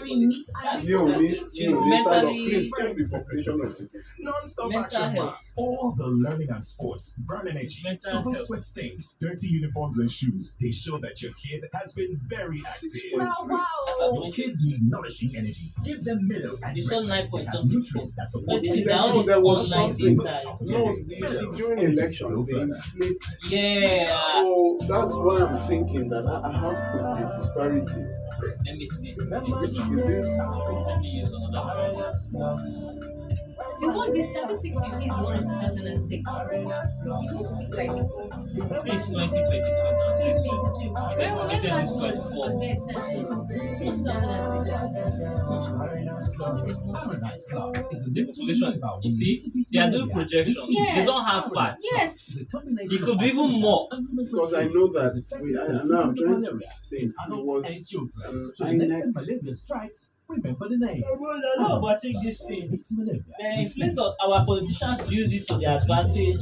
Non-stop
Mental
action.
health.
All the learning and sports, brand energy,
Mental
super
health.
sweat stains, dirty uniforms and shoes. They show that your kid has been very active. Your kids need nourishing energy. Give them Milo and
You saw
breakfast.
9
It has
something.
nutrients that support
But it is
energy.
now this
There was
19
something.
times.
No, you see, during election, they inflate.
Yeah.
So that's why I'm thinking that I have the disparity.
Let me see.
Is this?
Let me use another one.
The statistics you see is the one in 2006. You don't see like
It's 2022 now.
2022. When
Because
was
this is
there a
24.
census? Since 2006.
The population, you see, they are doing projections. They
Yes.
don't have facts.
Yes.
It could be even more.
Because I know that and now I'm trying to think it was
malaria strikes. Remember the name.
No, but take this thing. The inflators, our politicians use it to their advantage.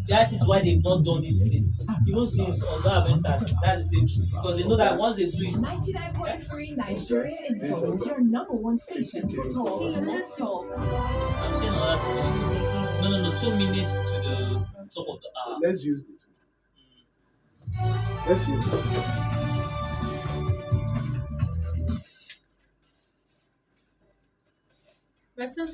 That is why they've not done it since. Even since Oga Aventas, that's the same. Because they know that once they do it,
99.3 Nigeria Info is your number one station for talk. Let's talk.
I'm saying all that to no, 2 minutes to the top of the hour.
let's use the 2 minutes. Let's use it.
We're so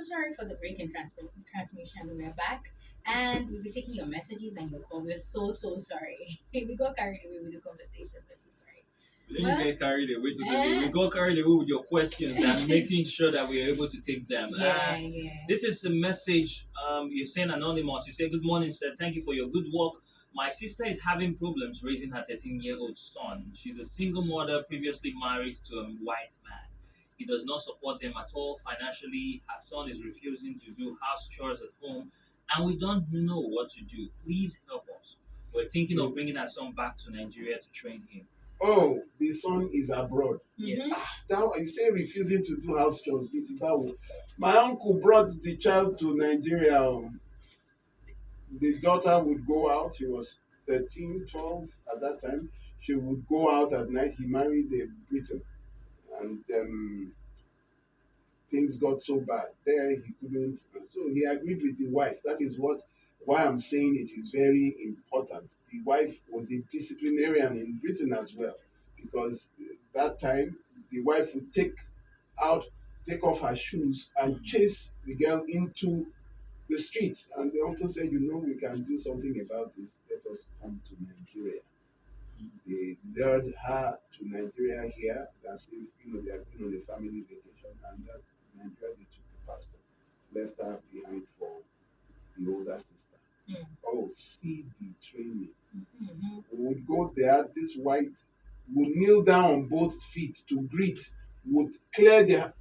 sorry for the break in transmission. We're back and we'll be taking your messages and your calls. We're so sorry. We got carried away with the conversation. We're so sorry.
We didn't get carried away today. We got carried away with your questions and making sure that we are able to take them.
Yeah.
This is a message. You're saying anonymous. You say, "Good morning, sir. Thank you for your good work. My sister is having problems raising her 13-year-old son. She's a single mother, previously married to a white man. He does not support them at all financially. Her son is refusing to do house chores at home, and we don't know what to do. Please help us. We're thinking of bringing our son back to Nigeria to train him."
Oh, the son is abroad.
Yes.
Now you say refusing to do house chores. My uncle brought the child to Nigeria. The daughter would go out. She was 13, 12 at that time. She would go out at night. He married a Briton. And things got so bad there he couldn't. So he agreed with the wife. That is why I'm saying it is very important. The wife was a disciplinarian in Britain as well, because that time the wife would take off her shoes and chase the girl into the streets. And the uncle said, we can do something about this. Let us come to Nigeria. They lured her to Nigeria here, as if they have been on a family vacation, and that Nigeria they took the passport, left her behind for the older sister. Oh, see the training. We would go there, this white would kneel down on both feet to greet, would clear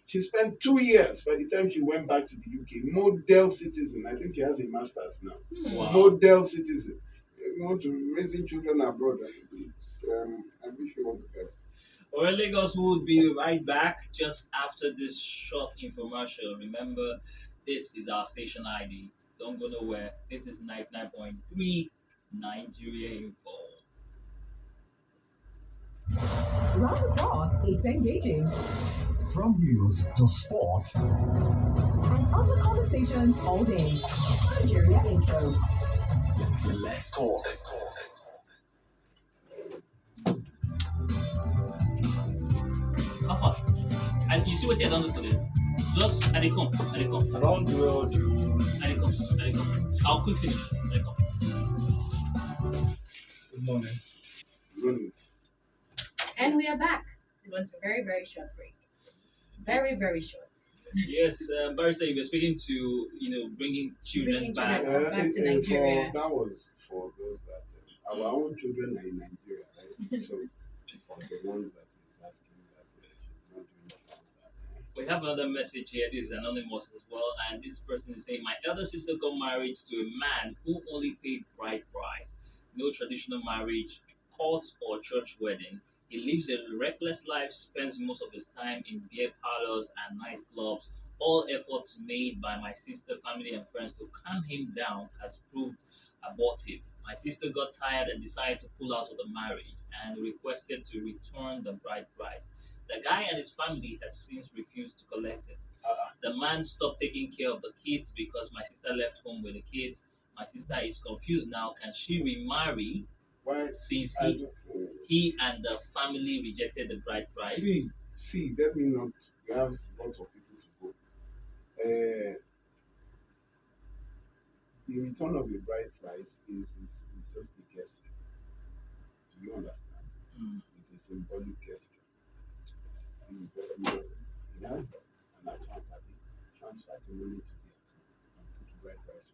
she spent 2 years by the time she went back to the UK. Model citizen. I think she has a master's now.
Wow.
Model citizen. You want to raising children abroad, I wish you all the best.
Well, Lagos will be right back just after this short infomercial. Remember, this is our station ID. Don't go nowhere. This is 99.3 Nigeria Info.
Round the clock, it's engaging.
From news to sport.
And other conversations all day. Nigeria Info.
Let's talk.
How far? And you see what you done for this? Just at the come.
Around the world.
At the come. I'll quick finish. At the come.
Good morning.
And we are back. It was a very, very short break. Very, very short.
Yes, Barrister, you were speaking to, bringing children back.
Back to Nigeria.
That was for those that our own children are in Nigeria, right? So for the ones that is asking that she's not doing that,
We have another message here. This is anonymous as well, and this person is saying, "My elder sister got married to a man who only paid bride price. No traditional marriage, court or church wedding. He lives a reckless life, spends most of his time in beer parlors and nightclubs. All efforts made by my sister, family, and friends to calm him down has proved abortive. My sister got tired and decided to pull out of the marriage and requested to return the bride price. The guy and his family has since refused to collect it. The man stopped taking care of the kids because my sister left home with the kids. My sister is confused now. Can she remarry
why?
since
I
he,
don't,
he and the family rejected the bride price?"
see, let me not. We have lots of people to go. The return of the bride price is just a gesture. Do you understand?
Mm.
It's a symbolic gesture. And the person does it. He has an account that he transferred the money to the account and put the bride price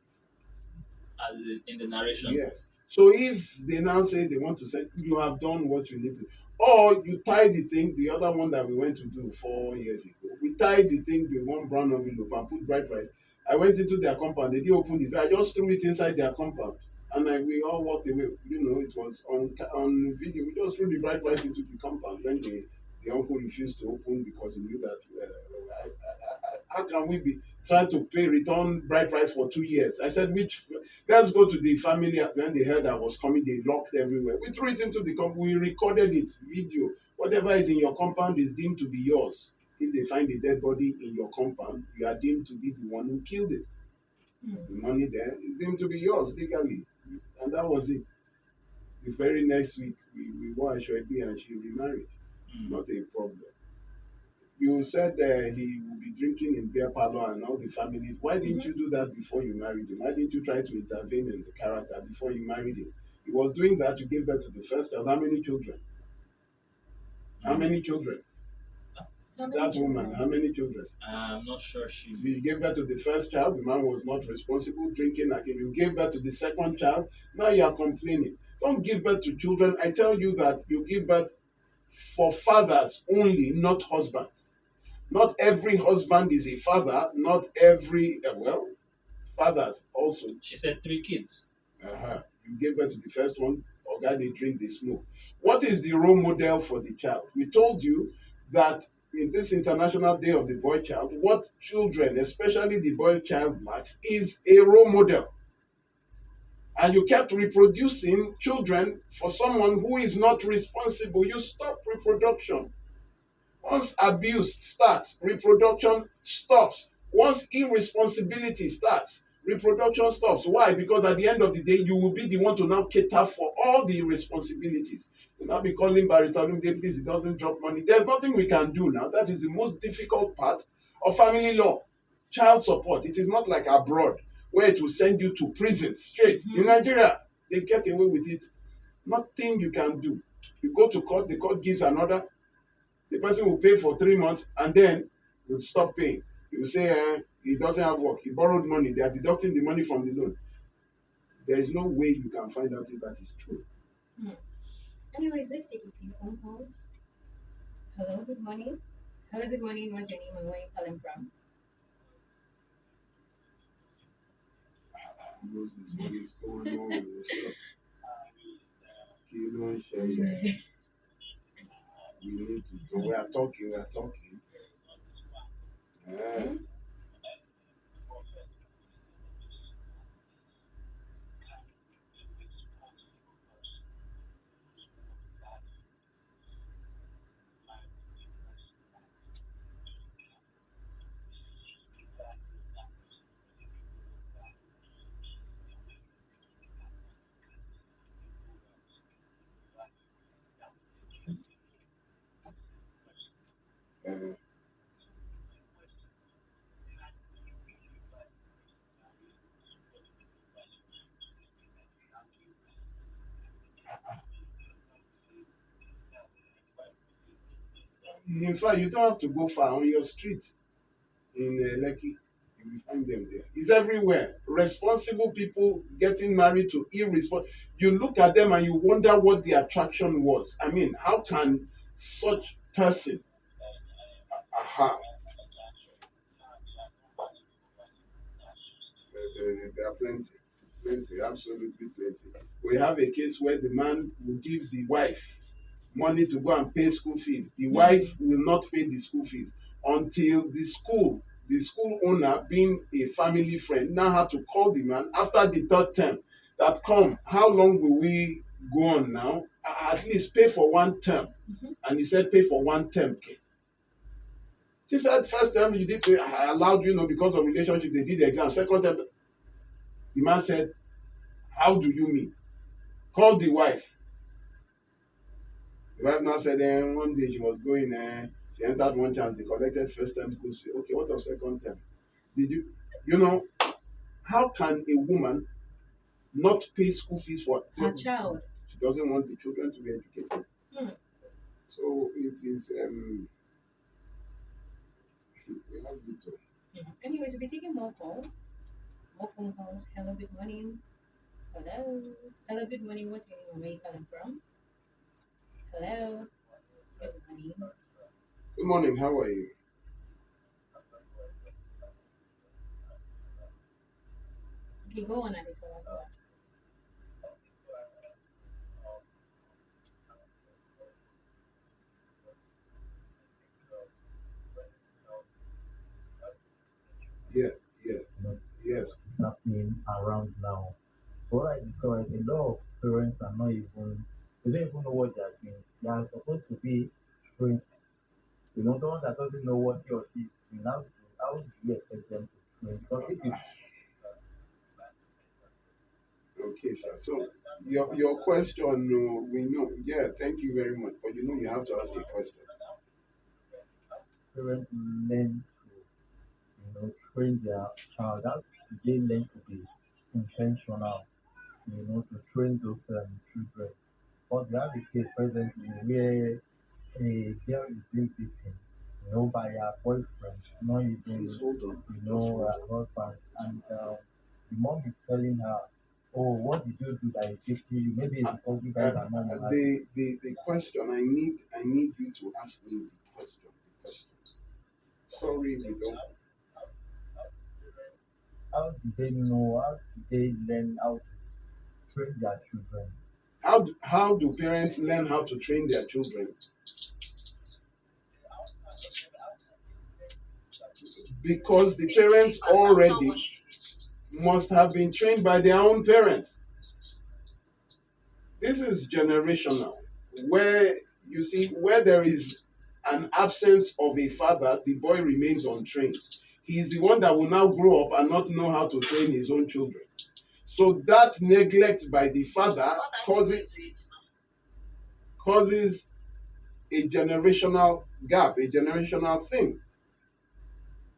As in the narration.
Yes. So if they now say they want to say you have done what you need to, or you tied the thing, the other one that we went to do 4 years ago, we tied the thing with one brown envelope and put bride price. I went into their compound, they didn't open it. I just threw it inside their compound. And we all walked away. You know, it was on video. We just threw the bride price into the compound when the uncle refused to open because he knew that how can we be trying to pay return bride price for 2 years? I said, let's go to the family. When they heard I was coming, they locked everywhere. We threw it into the compound. We recorded it, video. Whatever is in your compound is deemed to be yours. If they find a dead body in your compound, you are deemed to be the one who killed it. The money there is deemed to be yours legally. And that was it. The very next week, we wore Ashwebi and she remarried. Not a problem. You said he will be drinking in beer parlor and all the family. Why didn't you do that before you married him? Why didn't you try to intervene in the character before you married him? He was doing that. You gave birth to the first child. How many children? How many children? That woman, how many children?
I'm not sure
You gave birth to the first child, the man was not responsible, drinking again. You gave birth to the second child, now you are complaining. Don't give birth to children. I tell you that you give birth for fathers only, not husbands. Not every husband is a father, not every, fathers also.
She said 3 kids.
You gave birth to the first one, or guy they drink, they smoke. What is the role model for the child? We told you that in this International Day of the Boy Child, what children, especially the boy child, lacks is a role model. And you kept reproducing children for someone who is not responsible. You stop reproduction. Once abuse starts, reproduction stops. Once irresponsibility starts, reproduction stops. Why? Because at the end of the day, you will be the one to now cater for all the responsibilities. You'll not be calling Barrister Olumide, please, it doesn't drop money. There's nothing we can do now. That is the most difficult part of family law. Child support. It is not like abroad, where it will send you to prison straight. In Nigeria, they get away with it. Nothing you can do. You go to court, the court gives an order. The person will pay for 3 months and then will stop paying. He will say he doesn't have work. He borrowed money. They are deducting the money from the loan. There is no way you can find out if that is true.
Anyways, let's take a few phone calls. Hello, good morning. Hello, good morning. What's your name and where are you calling from?
Moses, what is going on? What's up? Kilo and Shay. We need to do. We are talking. In fact, you don't have to go far on your street in Lekki. You find them there. It's everywhere. Responsible people getting married to irresponsible. You look at them and you wonder what the attraction was. I mean, how can such person? Aha. There are plenty, absolutely plenty. We have a case where the man will give the wife money to go and pay school fees. The wife will not pay the school fees until the school owner, being a family friend, now had to call the man after the third term that, come, how long will we go on now? At least pay for one term. And he said, pay for one term. Okay. She said, first term you did pay, I allowed you, because of relationship, they did the exam. Second term, the man said, how do you mean? Call the wife. The wife now said, one day she was going, she entered one chance, they collected first term school. Say, okay, what of second term? Did you, how can a woman not pay school fees for
her child?
She doesn't want the children to be educated. So it is, we have little.
Anyways, we'll be taking more calls. More phone calls. Hello, good morning. Hello. Hello, good morning. What's your name and where you calling from? Hello. Good morning.
Good morning. How are you?
Okay, go on, Alice.
Yes.
Happening around now. What I discovered, a lot of parents are not even, they don't even know what they are doing. They are supposed to be trained. Someone that doesn't know what he or she is doing, how do you expect them to train? Because if it's
Okay, sir. So your question, we know. Yeah, thank you very much. But you have to ask a question.
parents learn to, train their child, how do they learn to be intentional, to train those children? But we have a case presently where a girl is being beaten, by her boyfriend, not even,
Please hold on.
her husband. And the mom is telling her, oh, what did you do that is beating you? Maybe it's because you guys are not married.
The question, I need you to ask me the question. Sorry, we don't.
How do they know? How do they learn how to train their children?
How do parents learn how to train their children? Because the parents already must have been trained by their own parents. This is generational, where you see, where there is an absence of a father, the boy remains untrained. He is the one that will now grow up and not know how to train his own children. So that neglect by the father causes a generational gap, a generational thing.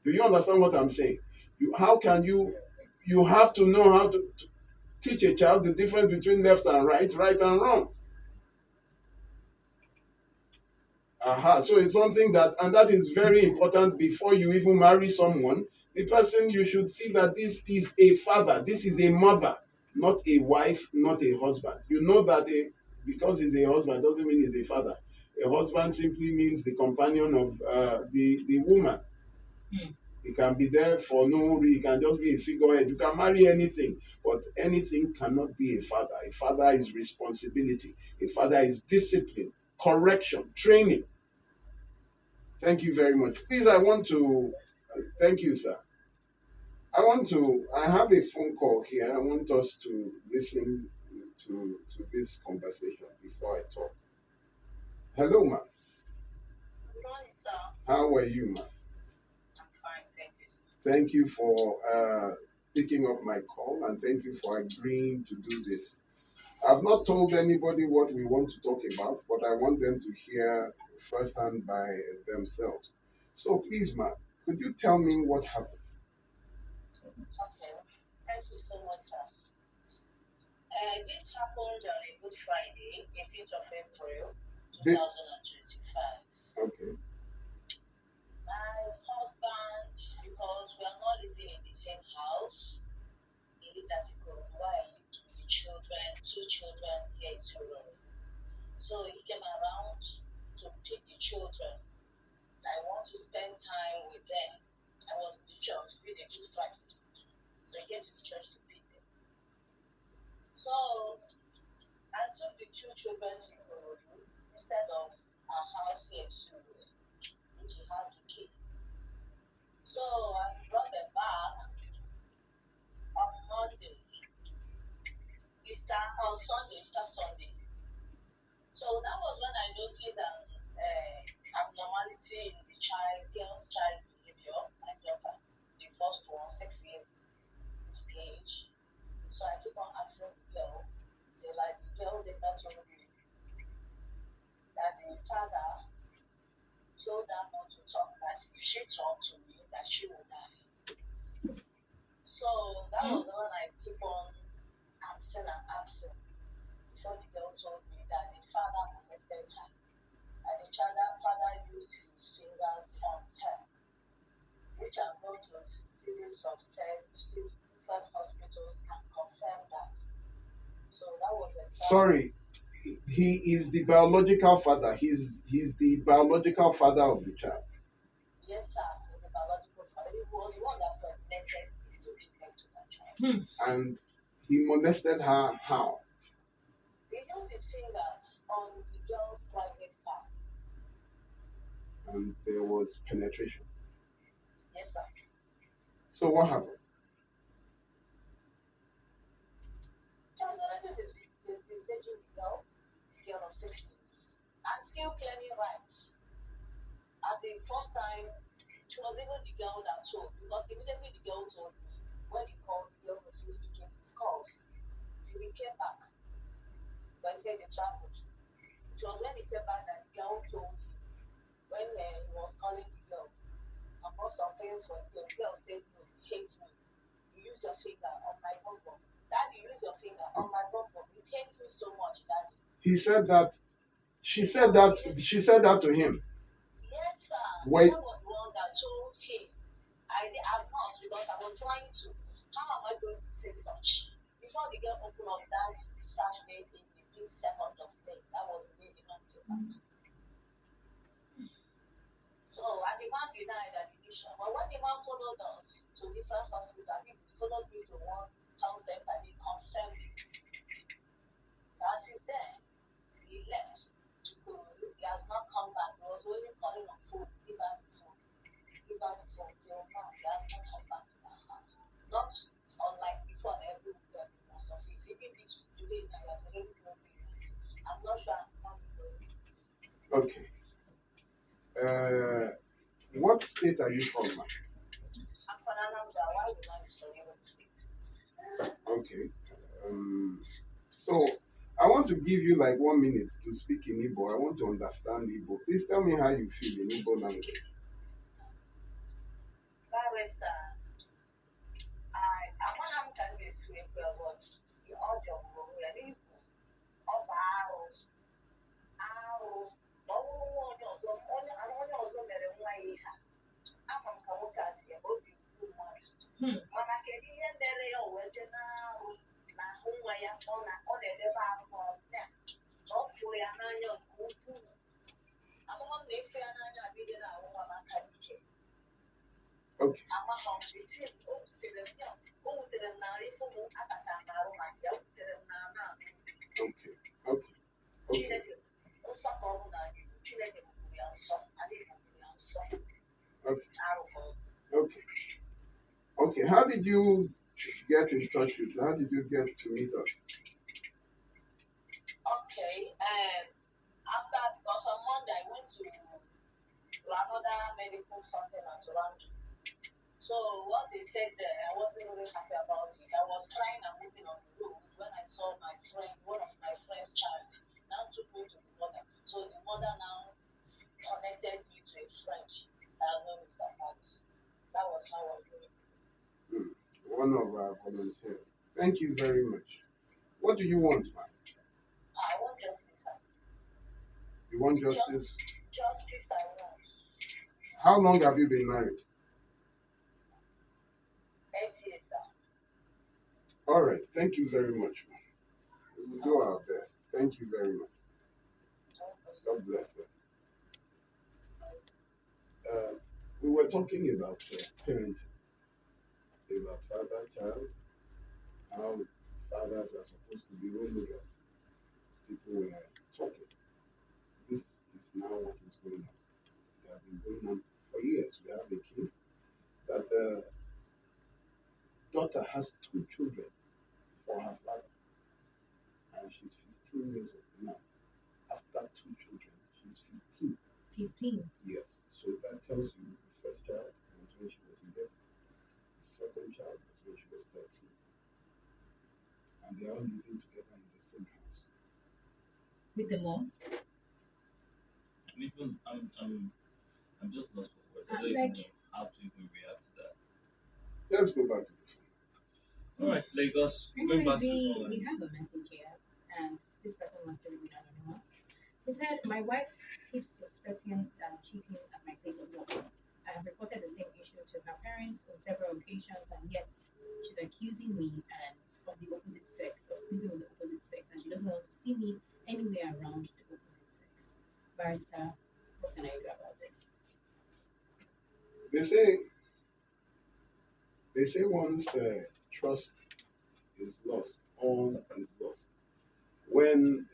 Do you understand what I'm saying? You have to know how to teach a child the difference between left and right and wrong. So it's something that is very important before you even marry someone. The person, you should see that this is a father, this is a mother, not a wife, not a husband. You know that because he's a husband doesn't mean he's a father. A husband simply means the companion of the woman. He can be there for no reason. He can just be a figurehead. You can marry anything, but anything cannot be a father. A father is responsibility. A father is discipline, correction, training. Thank you very much. Please, thank you, sir. I have a phone call here. I want us to listen to this conversation before I talk. Hello, ma'am.
Good morning, sir.
How are you, ma'am?
I'm fine, thank you, sir.
Thank you for picking up my call, and thank you for agreeing to do this. I've not told anybody what we want to talk about, but I want them to hear firsthand by themselves. So please, ma'am, could you tell me what happened?
Okay, thank you so much, sir. This happened on a Good Friday, 18th of April, 2025.
Okay.
My husband, because we are not living in the same house. He lived at Ikorodu while I lived with the children, 2 children here in Surrey. So he came around to pick the children. I want to spend time with them. I was in the church, doing a Good Friday. So he came to the church to pick them. So I took the 2 children to Ikorodu instead of our house here in Surrey, which he has the key. So I brought them back on Monday, Easter Sunday. So that was when I noticed an abnormality in the girl's child behavior, my daughter, the first one, 6 years of age. So I keep on asking the girl, till like the girl later told me that the father told her not to talk, that if she talked to me, that she would die. So that was when I keep on asking before the girl told me that the father molested her. And the father used his fingers on her, which I've gone to a series of tests to different hospitals and confirmed that. So that was exactly.
Sorry, he is the biological father. He's the biological father of the child.
Yes, sir. He's the biological father. He was the one that pregnanted me to give birth to that child.
And he molested her how?
He used his fingers on the girl's private part.
And there was penetration.
Yes, sir.
So what happened?
She was already disveging the girl of 6 years, and still claiming rights. At the first time, she was even the girl that told, because immediately the girl told me, when he called, the girl refused to take his calls till he came back. But he said he traveled. It was when he came back that the girl told him, when he was calling the girl, about some things for the girl said, no, he hates me. You use your finger on my bum. Daddy, use your finger on my bum. You hate me so much, Daddy.
He said that. She said that to him.
Yes, sir.
Wait.
I was the one that told him. I have not, because I was trying to. How am I going to say such? Before the girl opened up that Saturday evening, the 2nd of May, that was the day the man came back. So I did not deny that initial. But when the man followed us to different hospitals, he followed me to one health center, they confirmed it. As he's there, he left to go. He has not come back. He was only calling on phone, give her the phone. Give her the phone till now. He has not come back to that house. Not unlike before every week there was office. Even this week, today, I was already going. I'm not sure I'm coming.
Okay. What state are you from, ma'am?
I'm from Anambra. Why do I from Enugu State?
Okay. So I want to give you like 1 minute to speak in Igbo. I want to understand Igbo. Please tell me how you feel in Igbo language.
Barrister, I want to tell you this week about the audio of the of ours. Onye ọzọ mere nwa ya ihe a. Ama m ka nwoke a si ebe obi ukwu mmadụ. Mana kedu ihe mere ya o wee jee n'arụ n'ahụ nwa ya ọ na-edebe ahụ na ọ fụrụ ya n'anya nke ukwuu. Amụma m na-efe ya n'anya abịa na-ahụ nwa m aka ike. Amaghị m o wutere m n'ahụ ife ụmụ akacha n'arụ ma ya wutere m n'ahụ ahụ. Chineke nsọpụ ọrụ na Chineke bụrụ ya nsọ, adịghị bụrụ ya nsọ.
Okay. How did you get in touch with? How did you get to meet us?
Okay. After, because on Monday I went to another medical something at Toronto. So what they said there, I wasn't really happy about it. I was crying and weeping on the road when I saw my friend, one of my friend's child, now took me to the mother. So the mother now connected me to a friend that I know Mr. Paris. That was how I knew it.
One of our volunteers. Thank you very much. What do you want, man?
I want justice, sir.
You want justice?
Justice I want.
How long have you been married?
NTA, sir.
All right. Thank you very much. We will do our best. Thank you very much. God bless you. We were talking about parenting, about father-child, how fathers are supposed to be role models. People were talking. This is now what is going on. It has been going on for years. We have a case that the daughter has 2 children for her father, and she's 15 years old now. After 2 children, she's 15.
15.
Yes. So that tells you the first child was when she was 11. The second child was when she was 13. And they are all living together in the same house.
With the mom?
I'm just lost for words. I don't even know how to even react to that.
Let's go back to the phone.
All right, Lagos. Going back to the phone.
We have a message here, and this person wants to remain anonymous. He said, my wife keeps suspecting that I'm cheating at my place of work. I have reported the same issue to her parents on several occasions, and yet she's accusing me and of the opposite sex, of sleeping with the opposite sex, and she doesn't want to see me anywhere around the opposite sex. Barrister, what can I do about this?
They say once trust is lost, all is lost. When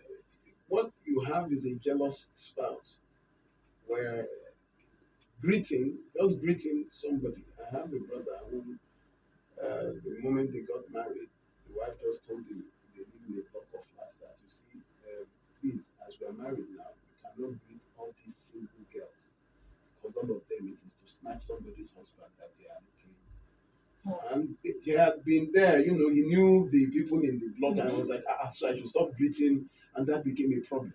what you have is a jealous spouse, where just greeting somebody. I have a brother who, the moment they got married, the wife just told him they live in a block of flats that you see. Please, as we are married now, you cannot greet all these single girls, because all of them it is to snatch somebody's husband that they are looking for. And he had been there, he knew the people in the block, and was like, so I should stop greeting, and that became a problem.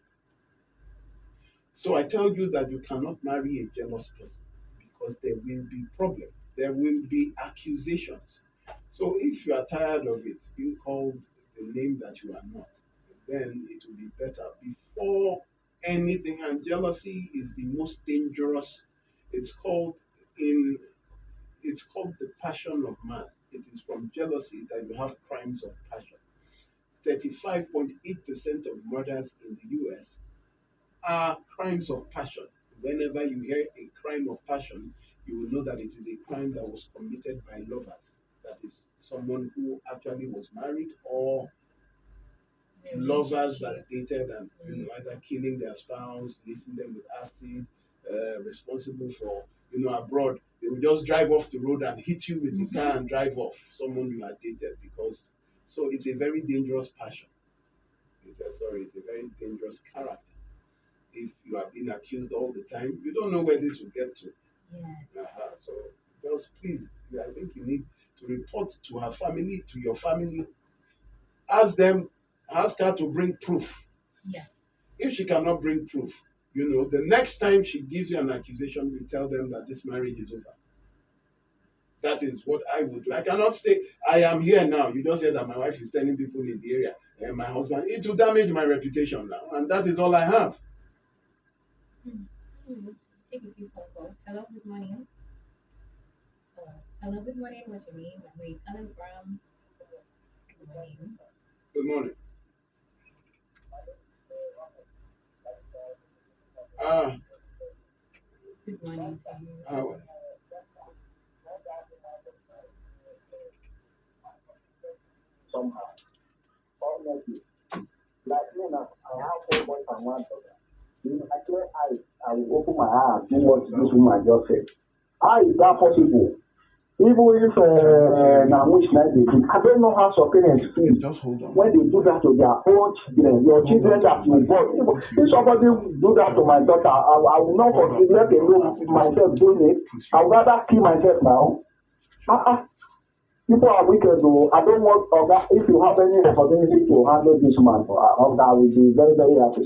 So I tell you that you cannot marry a jealous person, because there will be problem. There will be accusations. So if you are tired of it being called the name that you are not, then it will be better before anything. And jealousy is the most dangerous. It's called the passion of man. It is from jealousy that you have crimes of passion. 35.8% of murders in the US are crimes of passion. Whenever you hear a crime of passion, you will know that it is a crime that was committed by lovers. That is someone who actually was married, or lovers that dated and either killing their spouse, lacing them with acid, responsible for abroad. They will just drive off the road and hit you with the car and drive off someone you had dated, so it's a very dangerous passion. It's a very dangerous character. If you are being accused all the time, you don't know where this will get to.
Yeah.
So just please, I think you need to report to her family, to your family. Ask her to bring proof.
Yes.
If she cannot bring proof, the next time she gives you an accusation, you tell them that this marriage is over. That is what I would do. I cannot stay. I am here now. You just hear that my wife is telling people in the area, and my husband. It will damage my reputation now, and that is all I have.
Let's take a few phone calls. Hello, good morning. Hello, good morning. What's your name? Where are you calling from? Good morning.
Good morning.
Good morning to you.
How?
Somehow, honestly, like me now, I have 4 boys and 1 daughter. I clear eyes, I will open my eye and do what this woman just said. How is that possible? Even if now which night they do, I don't know how some parents feel when they do that to their own children, your children that you born. If somebody do that to my daughter, I will not forgive, let alone myself doing it. I would rather kill myself now. People are wicked though. I don't want if you have any opportunity to handle this man, I will be very, very happy.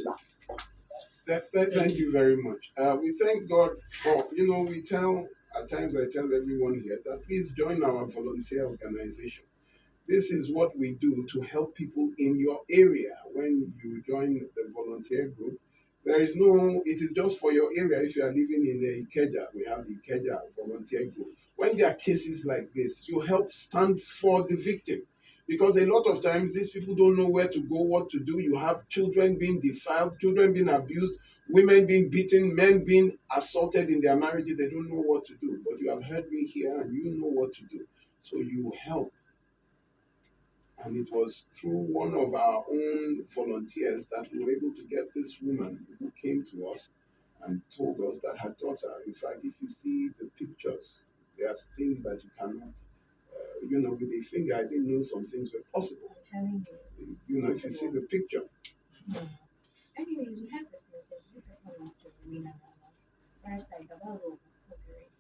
Thank you very much. We thank God for, at times I tell everyone here that please join our volunteer organization. This is what we do to help people in your area. When you join the volunteer group, it is just for your area. If you are living in the Ikeja, we have the Ikeja volunteer group. when there are cases like this, you help stand for the victim. Because a lot of times these people don't know where to go, what to do. You have children being defiled, children being abused, women being beaten, men being assaulted in their marriages. They don't know what to do. But you have heard me here and you know what to do. So you help. And it was through one of our own volunteers that we were able to get this woman who came to us and told us that her daughter, in fact, if you see the pictures, there are things that you cannot, with a finger, I didn't know some things were possible.
I'm telling you.
If you see the picture.
Anyways, we have this message. The person wants to remain anonymous. First, is about copyright.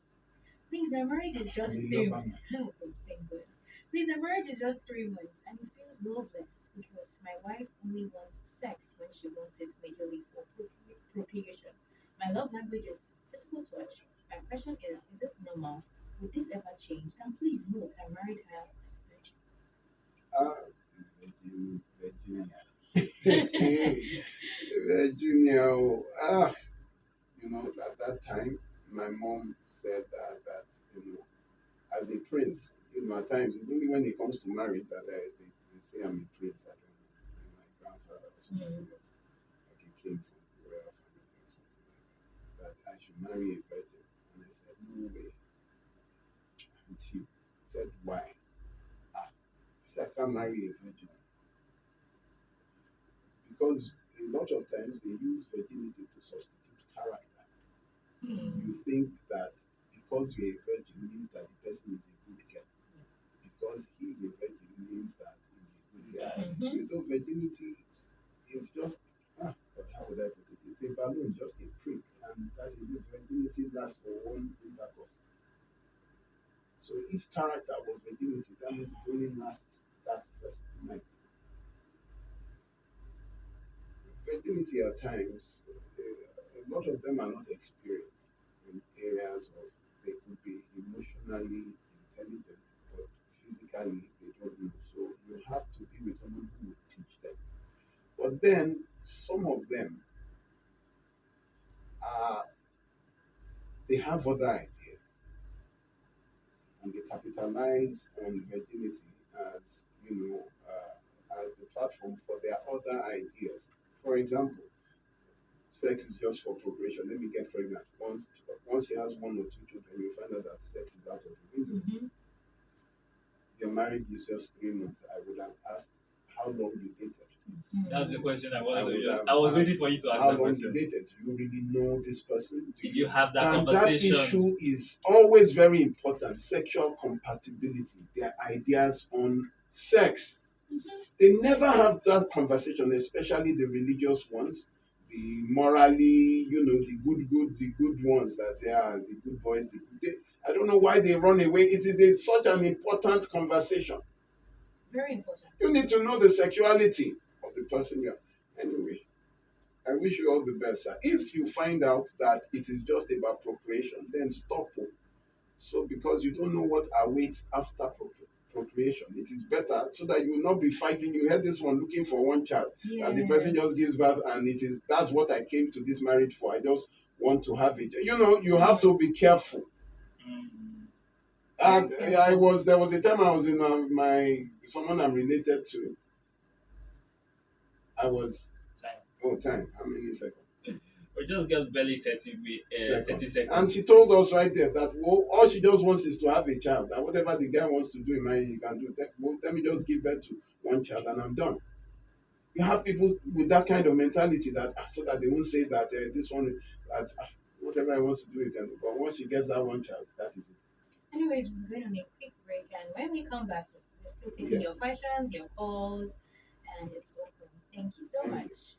Please, my marriage is just 3 months. Oh, thank God. Please, my marriage is just 3 months and it feels loveless because my wife only wants sex when she wants it majorly for procreation. My love language is physical touch. My question is it normal? Would this ever change? And please note, I married her as
a Virginia. At that time, my mom said that as a prince, at times, it's only when it comes to marriage that they say I'm a prince. I don't know. My grandfather or something else, like he came from the royal family or something like that I should marry a virgin. And I said, no way. And she said, why? I said, I can't marry a virgin. Because a lot of times they use virginity to substitute character. You think that because you're a virgin means that the person is a good girl. Because he's a virgin means that he's a good guy. Virginity is just, but how would I put it? It's a balloon, just a prick. And that is it. Virginity lasts for one intercourse. So if character was virginity, that means it only lasts that first night. Virginity at times, a lot of them are not experienced in areas of, they could be emotionally intelligent, but physically they don't know. So you have to be with someone who will teach them. But then some of them they have other ideas, and they capitalize on virginity as as the platform for their other ideas. For example, sex is just for procreation. Let me get pregnant. Once he has 1 or 2 children, you find out that sex is out of the window. Your marriage is just 3 months. I would have asked how long you dated.
That's the question I wanted to hear. I was waiting for you to ask that question.
How long you dated? Do you really know this person?
Did you have that conversation?
That issue is always very important. Sexual compatibility, their ideas on sex. They never have that conversation, especially the religious ones, the morally, the good ones that they are, the good boys. I don't know why they run away. It is such an important conversation.
Very important.
You need to know the sexuality of the person you are. Anyway, I wish you all the best, sir. If you find out that it is just about procreation, then stop. So because you don't know what awaits after procreation, it is better so that you will not be fighting. You had this one looking for one child, and the person just gives birth, and that's what I came to this marriage for. I just want to have it. You have to be careful. And there was a time I was in someone I'm related to. I was time. How many seconds?
We just get barely 30 seconds.
And she told us right there that all she just wants is to have a child. That whatever the guy wants to do in marriage, he can do. Let me just give birth to one child and I'm done. You have people with that kind of mentality that so that they won't say that this one that whatever he wants to do, he can do. But once she gets that one child, that is it.
Anyways, we're going to make a quick break, and when we come back, we're still taking your questions, your calls, and it's open. Thank you so much.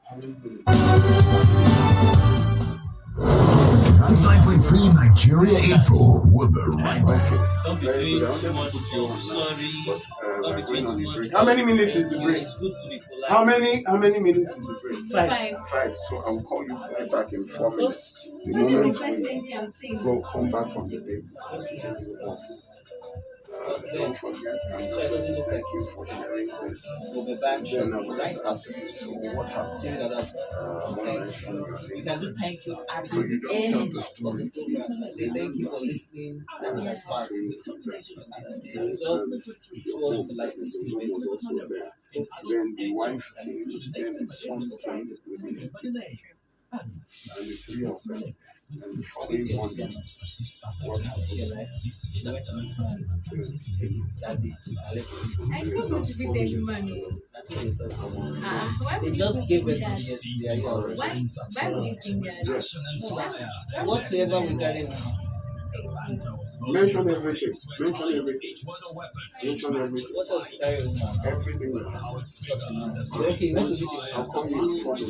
99.3 Nigeria Info. We'll be right back.
Don't be doing too much. Sorry. Don't be doing too much.
How many minutes is the break?
It's good to be polite.
How many minutes is the break?
5.
So I'll call you right back in 4 minutes.
What is the first thing I'm saying?
We'll come back from the break. Don't forget, thank you for sharing.
We'll be back
Then I
shortly.
will
Right
just
after
ask
this.
you what happened.
Thank you,
You
can say thank you at
So you
the
just
end
tell
of
the
the
story.
program. I say thank you for listening. That's as far as so what would you like to speak with?
Then the wife came, then the son came with him, and the three of them. And the following morning, what happened?
I don't motivate any money. Why would you
just give
think
it to
that?
me yesterday.
Why would you think that?
Whatever we got in.
Mention everything. Mention everything. Mention everything.
What else you carry woman?
Everything.
Okay, what to do?
I'll call you funny.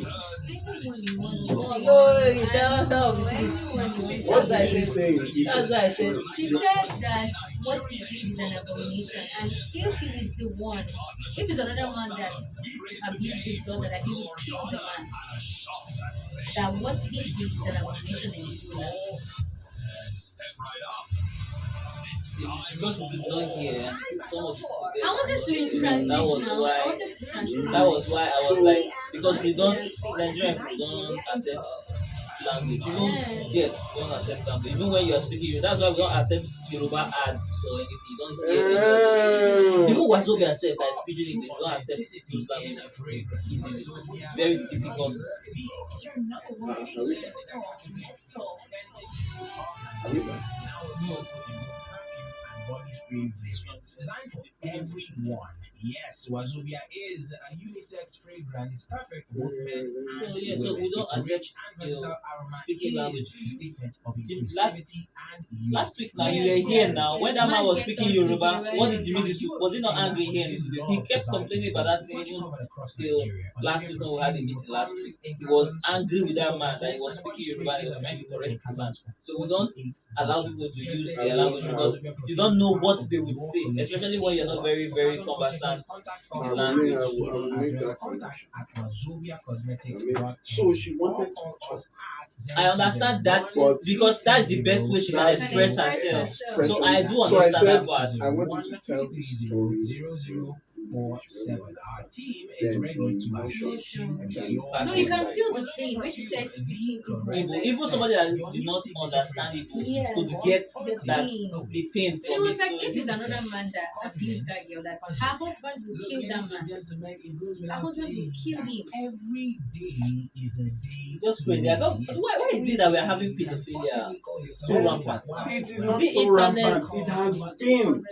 Oh, shut up.
What did she say?
That's what I said.
She said that what he did is an abomination, and if he is the one, if it's another man that abused his daughter, that he will kill the man. That what he did is an abomination in his life.
Because we did not hear some of
I wanted to translate
that was
now.
why
I wanted to translate.
that was why I was like, because we don't Nigerian don't accept language. Even yes, we don't accept language. Even when you are speaking, that's why we don't accept Yoruba ads or anything. You don't hear anything. Even Wazobi accept that speaking English, we don't accept those languages easily. It's very difficult.
Body spray variants designed for everyone. Yes, Wazobia is a unisex fragrance perfect for both men and women.
So we don't
Its
accept
rich and versatile aroma
speaking
is
language.
a statement of
Last
and
last week now you were here now. When that man was speaking Yoruba, what did he mean? Was he not angry here in the studio? He kept complaining about that thing even till last week when we had a meeting last week. He was angry with that man that he was speaking Yoruba and he was trying to correct the man. So we don't allow people to use their language because you don't know what they would say, especially when you're not very, very conversant with language.
So she wanted to talk.
I understand that because that's the best way she can express herself. So I do
So I
understand
said,
that part.
I want you to tell the story.
47. Our team is ready to assist you with your
No, you can feel the pain when she starts speaking Igbo.
Even somebody that did not understand it
Yes.
to get
The
that
pain.
the pain
She
from
was
it.
like, if it's another man that abused that girl, that her husband will kill that man. Her husband will kill him.
Every day is a day.
Just crazy. I don't. Why is it that we are having pedophilia so rampant?
It is not
The
so
internet.
rampant. It has been.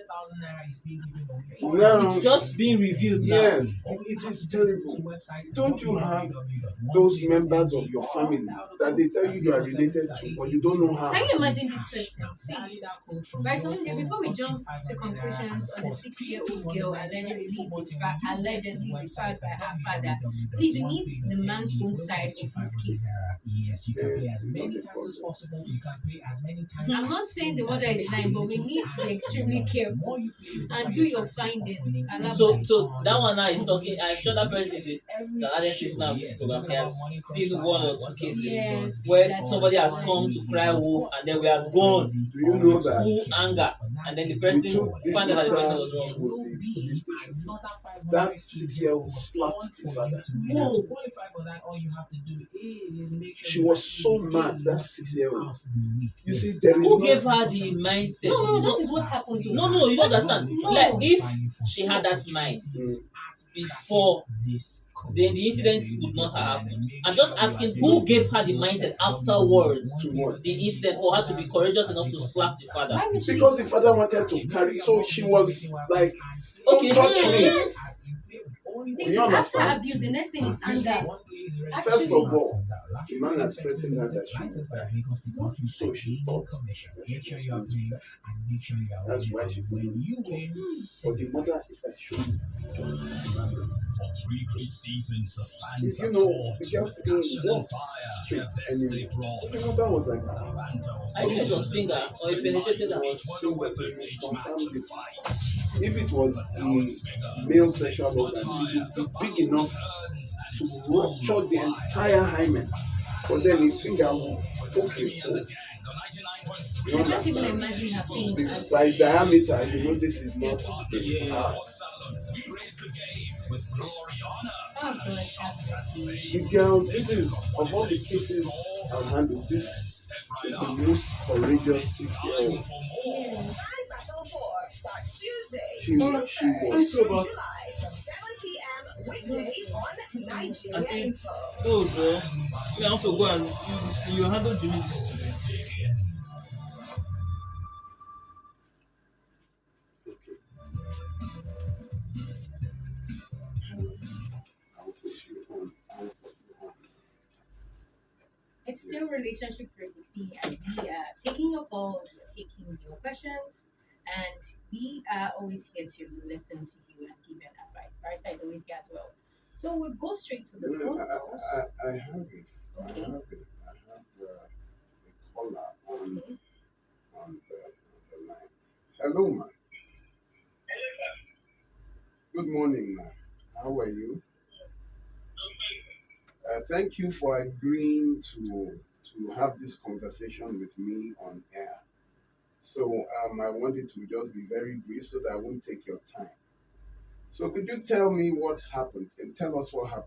It's just being reviewed now.
Yes, it is terrible. Don't you have those members of your family that they tell you are related to, but you don't know how?
Can you imagine this person? See, right, so before we jump to conclusions on the 6-year-old girl allegedly defiled by her father, please, we need the man's own side of this case.
Yes, you can play as many times as possible. You can play as many times.
I'm not saying the mother is lying, but we need to be extremely careful and do your findings.
So that one now is talking. I'm sure that person is an analyst now. This program. He has seen one or two cases where somebody has come to cry wolf, and then we are gone.
Do you know that?
Full anger, and then the person found out that the person was wrong.
That 6-year-old slapped the father.
To qualify for that, all you have to do is make sure
She was so mad, that 6-year-old. You see, there is
Who
no-
gave her the mindset?
No, that is what happens.
No, you don't understand.
No.
Like if she had that mind before, then the incident would not have happened. I'm just asking who gave her the mindset afterwards the incident for her to be courageous enough to slap the father.
Because the father wanted to carry, so she was like,
Okay,
don't touch me.
Yes.
Do you
After
understand?
abuse, the next thing is anger.
First of all, the man had threatened her that she would die. So she thought.
Make sure you are playing and make sure you are
That's why she
when you win.
But the mother, if I should.
For 3 great seasons, the fans
If you
have
know,
fought
the girl
with passion
didn't
and fire. Their best they brought.
The mother was like,
I used your finger or you penetrated her.
if it was a male sexual organ, it would be big enough to rupture the entire hymen. But then the finger will poke you.
I can't even imagine her pain.
By diameter, you know this is not
the game with Gloriana.
Oh, good. Have mercy.
The girl, this is, of all the cases I've handled, this is the most courageous 6-year-old.
Battle 4 starts Tuesday,
She was.
July from 7 p.m. weekdays on Nigeria Info.
Oh, bro. I have to go and you handle Jimmy this today.
It's still Relationship 360, and we are taking your calls, we're taking your questions, and we are always here to listen to you and give you an advice. Barista is always here as well. So we'll go straight to the phone calls.
I have it.
Okay.
I have a caller on the line. Hello, man. Good morning, man. How are you? Thank you for agreeing to have this conversation with me on air. So I wanted to just be very brief so that I won't take your time. So could you tell me what happened and tell us what happened?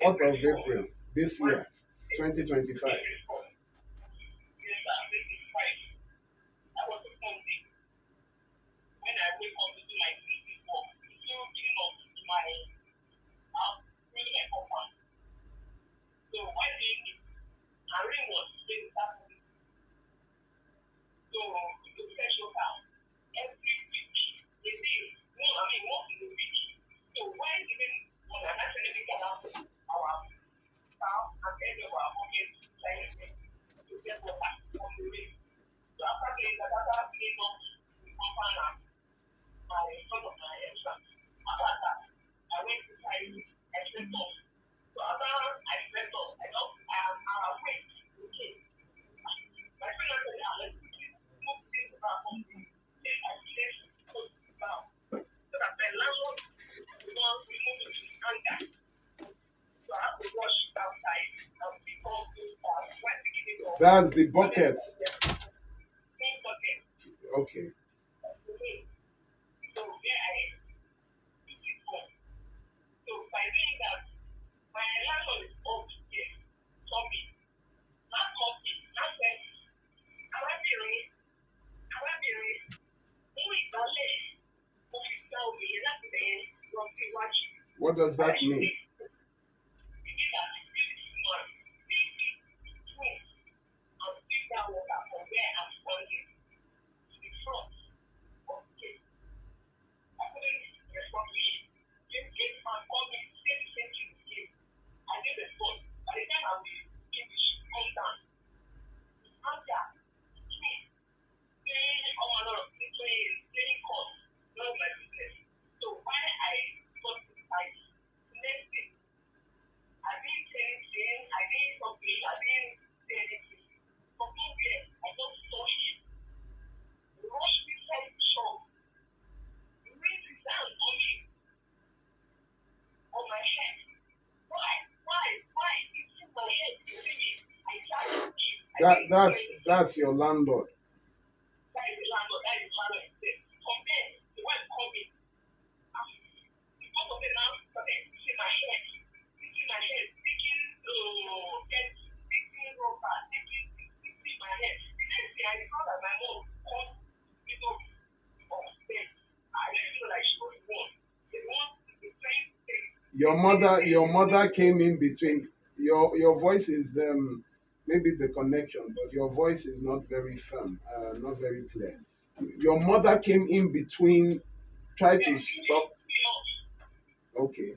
4th of April this year, 2025. That's the bucket. Okay. What does that mean? That's your landlord. Your mother came in between. Your voice is maybe the connection, but your voice is not very firm, not very clear. Your mother came in between, tried to stop. Okay.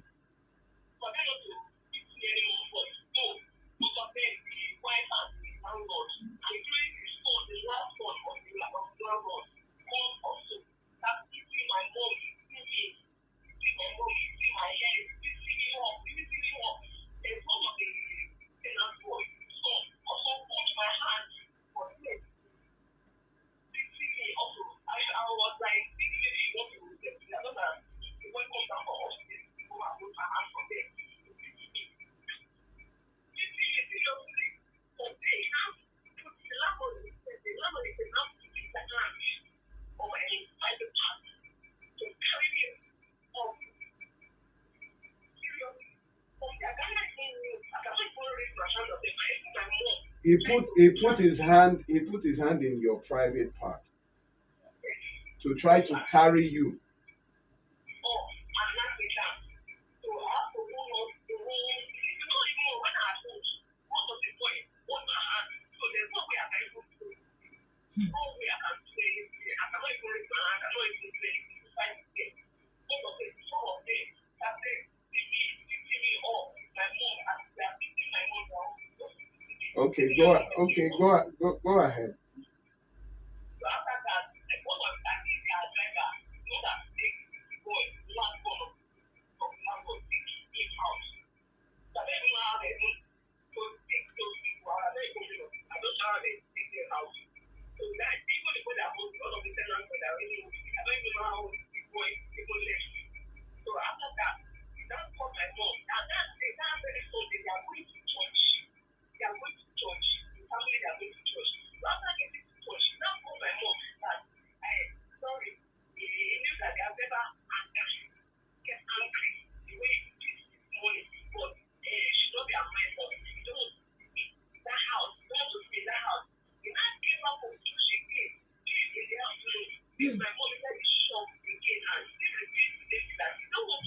he put his hand in your private part to try to carry you. Okay, go ahead.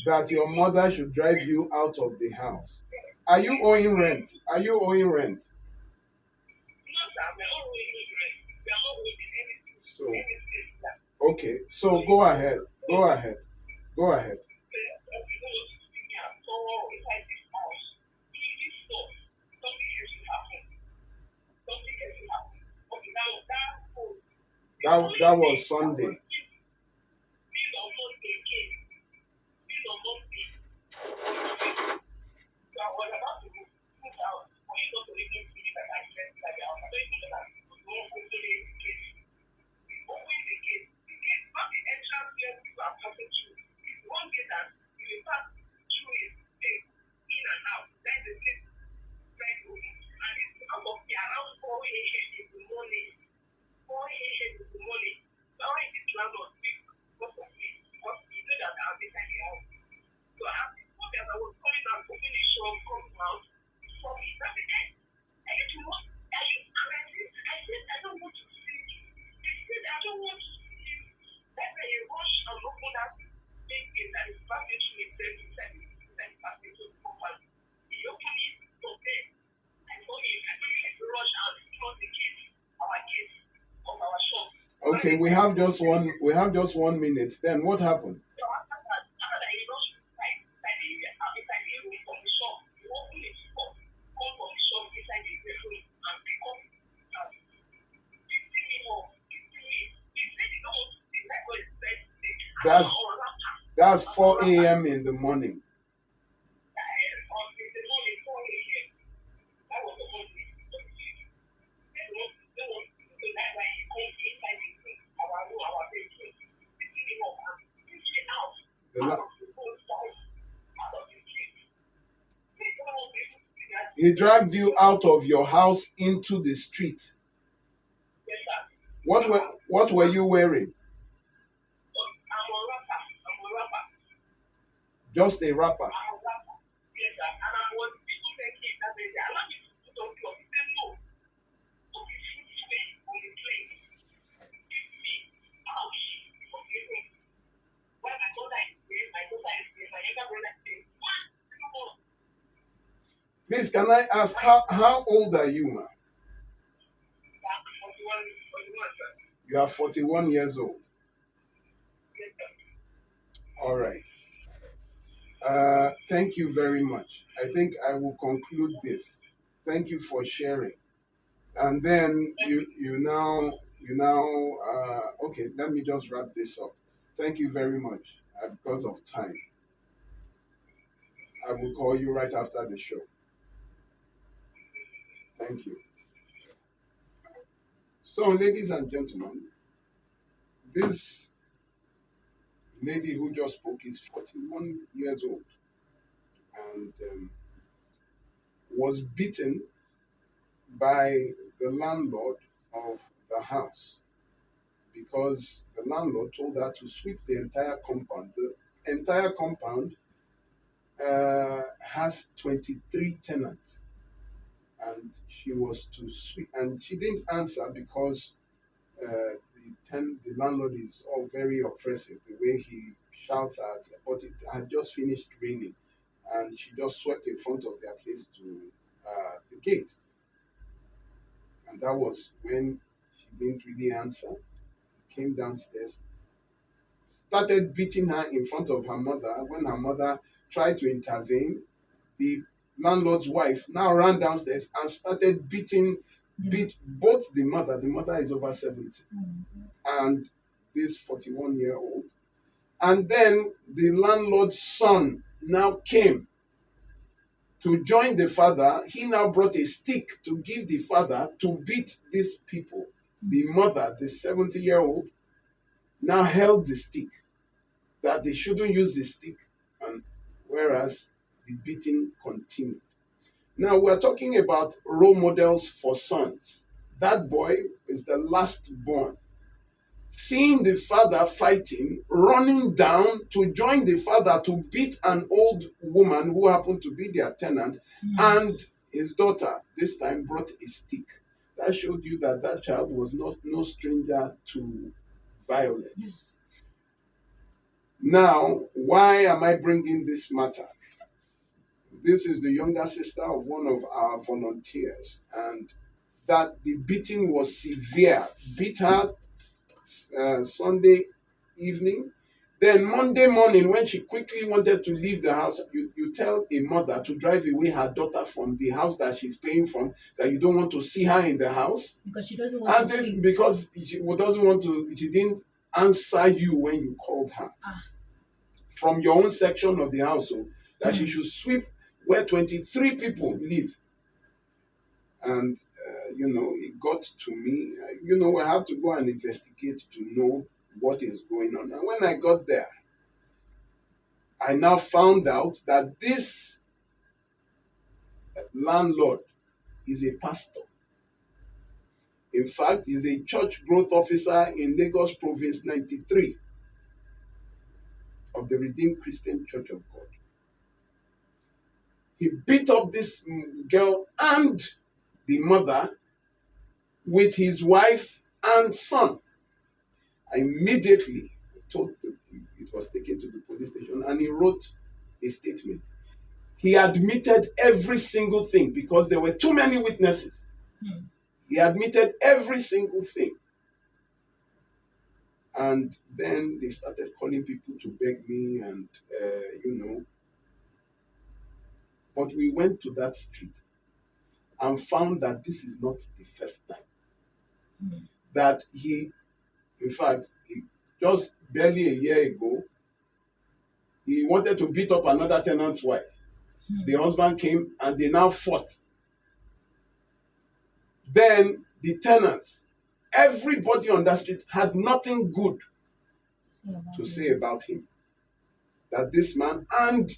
That your mother should drive you out of the house. Are you owing rent? So, okay, so go ahead. That was Sunday. Okay, we have just 1 minute. Then what happened? That's 4 a.m. in the morning. He dragged you out of your house into the street. What were you wearing? Just a wrapper. Please, can I ask how old are you, ma'am? You are 41 years old. All right. Thank you very much. I think I will conclude this. Thank you for sharing. And then you now okay, let me just wrap this up. Thank you very much. Because of time, I will call you right after the show. Thank you. So, ladies and gentlemen, this lady who just spoke is 41 years old and was beaten by the landlord of the house because the landlord told her to sweep the entire compound. The entire compound has 23 tenants, and she was to sweep, and she didn't answer because the landlord is all very oppressive. The way he shouts at, but it had just finished raining, and she just swept in front of their place to the gate, and that was when she didn't really answer. Came downstairs, started beating her in front of her mother. When her mother tried to intervene, the landlord's wife now ran downstairs and started beat both the mother. The mother is over 70, and this 41-year-old. And then the landlord's son now came to join the father. He now brought a stick to give the father to beat these people. The mother, the 70-year-old, now held the stick, that they shouldn't use the stick, and whereas the beating continued. Now we're talking about role models for sons. That boy is the last born. Seeing the father fighting, running down to join the father to beat an old woman who happened to be their tenant, and his daughter this time brought a stick. That showed you that that child was no stranger to violence. Yes. Now, why am I bringing this matter? This is the younger sister of one of our volunteers, and that the beating was severe. Beat her Sunday evening. Then Monday morning, when she quickly wanted to leave the house, you tell a mother to drive away her daughter from the house that she's paying from, that you don't want to see her in the house.
Because she doesn't want to sleep.
Because she doesn't want to, she didn't answer you when you called her. From your own section of the household, that she should sweep where 23 people live. And, it got to me. We have to go and investigate to know what is going on. And when I got there, I now found out that this landlord is a pastor. In fact, he's a church growth officer in Lagos Province 93 of the Redeemed Christian Church of God. He beat up this girl and the mother with his wife and son. I immediately told it was taken to the police station, and he wrote a statement. He admitted every single thing because there were too many witnesses. He admitted every single thing. And then they started calling people to beg me and, But we went to that street and found that this is not the first time. That in fact, just barely a year ago, he wanted to beat up another tenant's wife. The husband came and they now fought. Then the tenants, everybody on that street had nothing good to say about him. That this man, and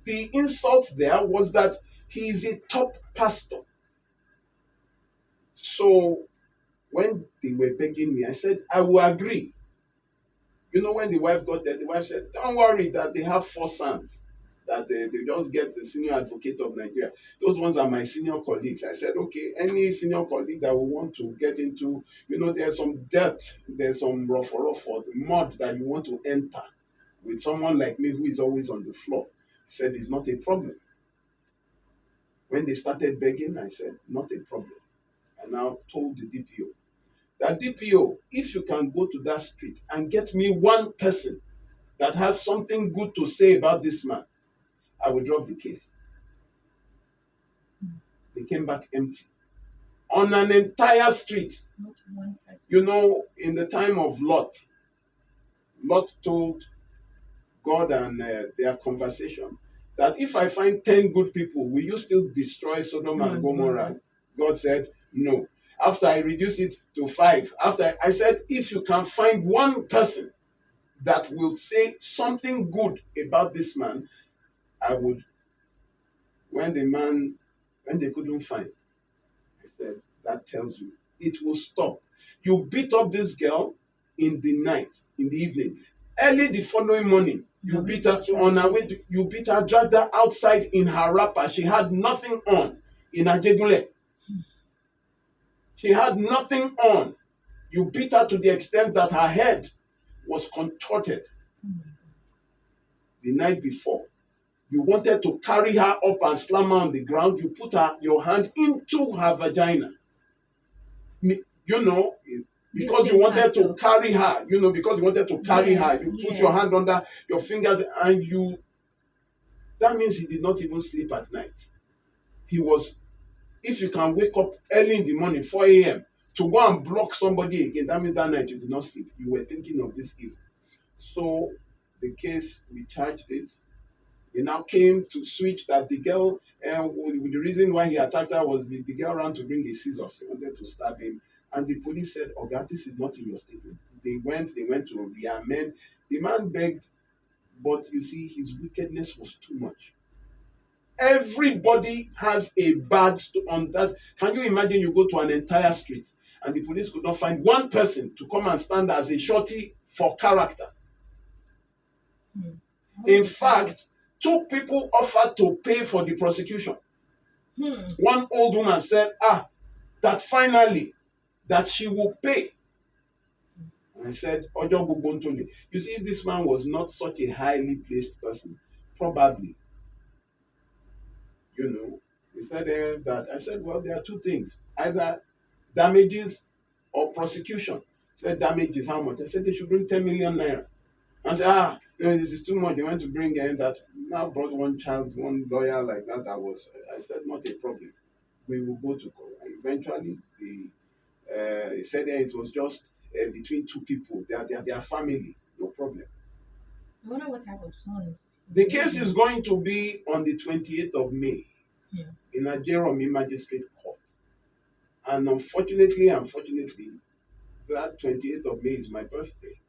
the insult there was that he is a top pastor. So when they were begging me, I said, I will agree. When the wife got there, the wife said, don't worry that they have 4 sons, that they just get the senior advocate of Nigeria. Those ones are my senior colleagues. I said, okay, any senior colleague that will want to get into, there's some dirt, there's some rough the mud that you want to enter with someone like me who is always on the floor. He said, it's not a problem. When they started begging, I said, not a problem. I now told the DPO, that DPO, if you can go to that street and get me one person that has something good to say about this man, I will drop the case. They came back empty. On an entire street.
Not one person.
In the time of Lot told God and their conversation that if I find 10 good people, will you still destroy Sodom and Gomorrah? God said, no. After I reduced it to 5, after I said, if you can find one person that will say something good about this man, I would. When they couldn't find, I said, that tells you it will stop. You beat up this girl in the night, in the evening. Early the following morning, you beat her on her way. You beat her, dragged her outside in her wrapper. She had nothing on in Ajegunle. She had nothing on. You beat her to the extent that her head was contorted the night before. You wanted to carry her up and slam her on the ground. You put your hand into her vagina. You know, because you wanted to carry her. You know, because you wanted to carry her. You put your hand under your fingers and you. That means he did not even sleep at night. He was, if you can wake up early in the morning, 4 a.m., to go and block somebody again, that means that night you did not sleep. You were thinking of this evil. So the case, we charged it. He now came to switch that the girl, the reason why he attacked her was the girl ran to bring a scissors. He wanted to stab him. And the police said, "Oga, this is not in your statement." They went to reamend. The man begged, but you see, his wickedness was too much. Everybody has a bad on that. Can you imagine you go to an entire street and the police could not find one person to come and stand as a shorty for character? In fact, 2 people offered to pay for the prosecution. One old woman said, that finally, that she will pay. And I said, Ojo Bubontole. You see, if this man was not such a highly placed person, probably, you know, he said that. I said, well, there are 2 things, either damages or prosecution. He said, damages, how much? I said, they should bring 10 million naira. I said, this is too much. They went to bring in that. Now brought one child, one lawyer like that. I said, not a problem. We will go to court. And eventually, he said it was just between 2 people. Their family, no problem.
I wonder what type of sons.
The case is going to be on the 28th of May in Ajeromi Magistrate Court. And unfortunately, that 28th of May is my birthday.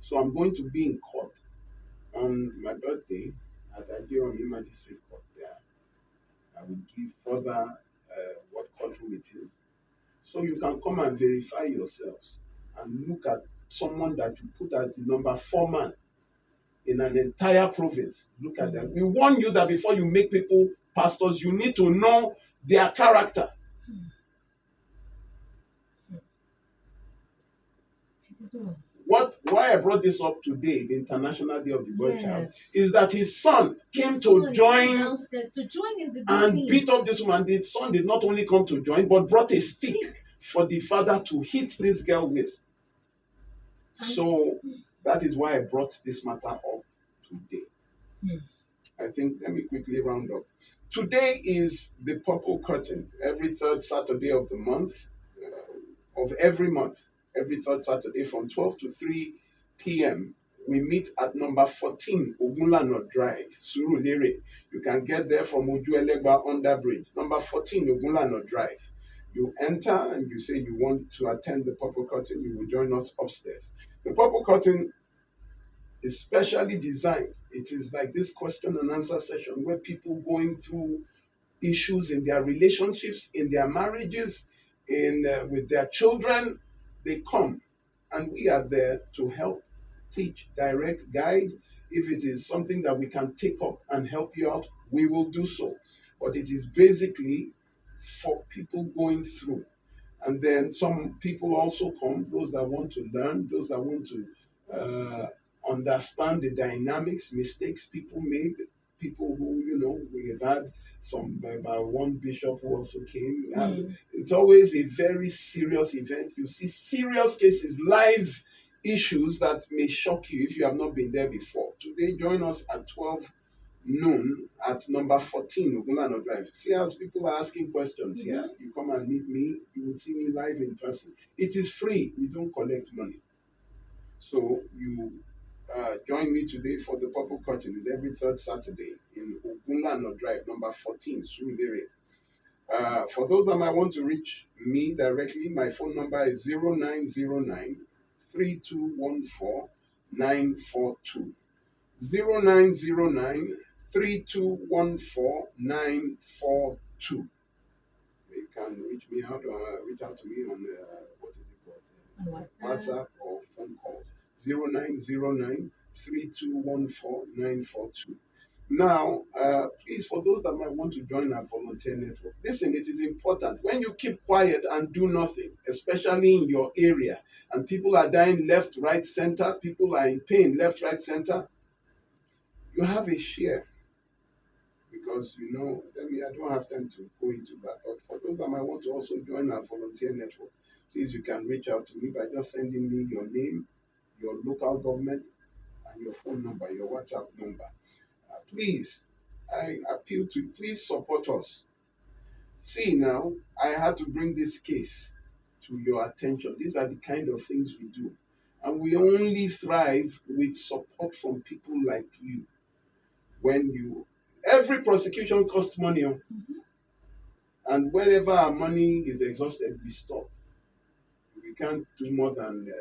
So I'm going to be in court on my birthday at Ajeromi Magistrate Court there. I will give further what courtroom it is. So you can come and verify yourselves and look at someone that you put as the number 4 man in an entire province. Look at them. We warn you that before you make people pastors, you need to know their character. Why I brought this up today, the International Day of the Boy Child, is that his son came to join
in the
and beat up this woman. The son did not only come to join, but brought a stick for the father to hit this girl with. So that is why I brought this matter up today. I think, let me quickly round up. Today is the Purple Curtain, every 3rd Saturday of the month, of every month. Every 3rd Saturday from 12 to 3 p.m. We meet at number 14 Ogunlano Drive, Surulere. You can get there from Ojuelegba Underbridge. Number 14 Ogunlano Drive. You enter and you say you want to attend the Purple Curtain. You will join us upstairs. The Purple Curtain is specially designed. It is like this question and answer session where people going through issues in their relationships, in their marriages, with their children. They come and we are there to help, teach, direct, guide. If it is something that we can take up and help you out, we will do so. But it is basically for people going through. And then some people also come, those that want to learn, those that want to understand the dynamics, mistakes people made, people who, we have had one bishop who also came. It's always a very serious event. You see serious cases, live issues that may shock you if you have not been there before. Today, join us at 12 noon at number 14 Ogunlano Drive. See, as people are asking questions here, you come and meet me, you will see me live in person. It is free. We don't collect money. So you join me today for the Purple Curtain. It's every 3rd Saturday in Ogunlano Drive, number 14, Surulere. For those that might want to reach me directly, my phone number is 0909 3214 942. 0909 3214 942. You can reach me out or reach out to me on WhatsApp or phone call. 0909 3214 942. Now, please, for those that might want to join our volunteer network, listen, it is important. When you keep quiet and do nothing, especially in your area, and people are dying left, right, center, people are in pain left, right, center, you have a share. Because, I don't have time to go into that. But for those that might want to also join our volunteer network, please, you can reach out to me by just sending me your name, your local government, and your phone number, your WhatsApp number. Please, I appeal to you, please support us. See now, I had to bring this case to your attention. These are the kind of things we do. And we only thrive with support from people like you. Every prosecution costs money. And whenever our money is exhausted, we stop. We can't do more than,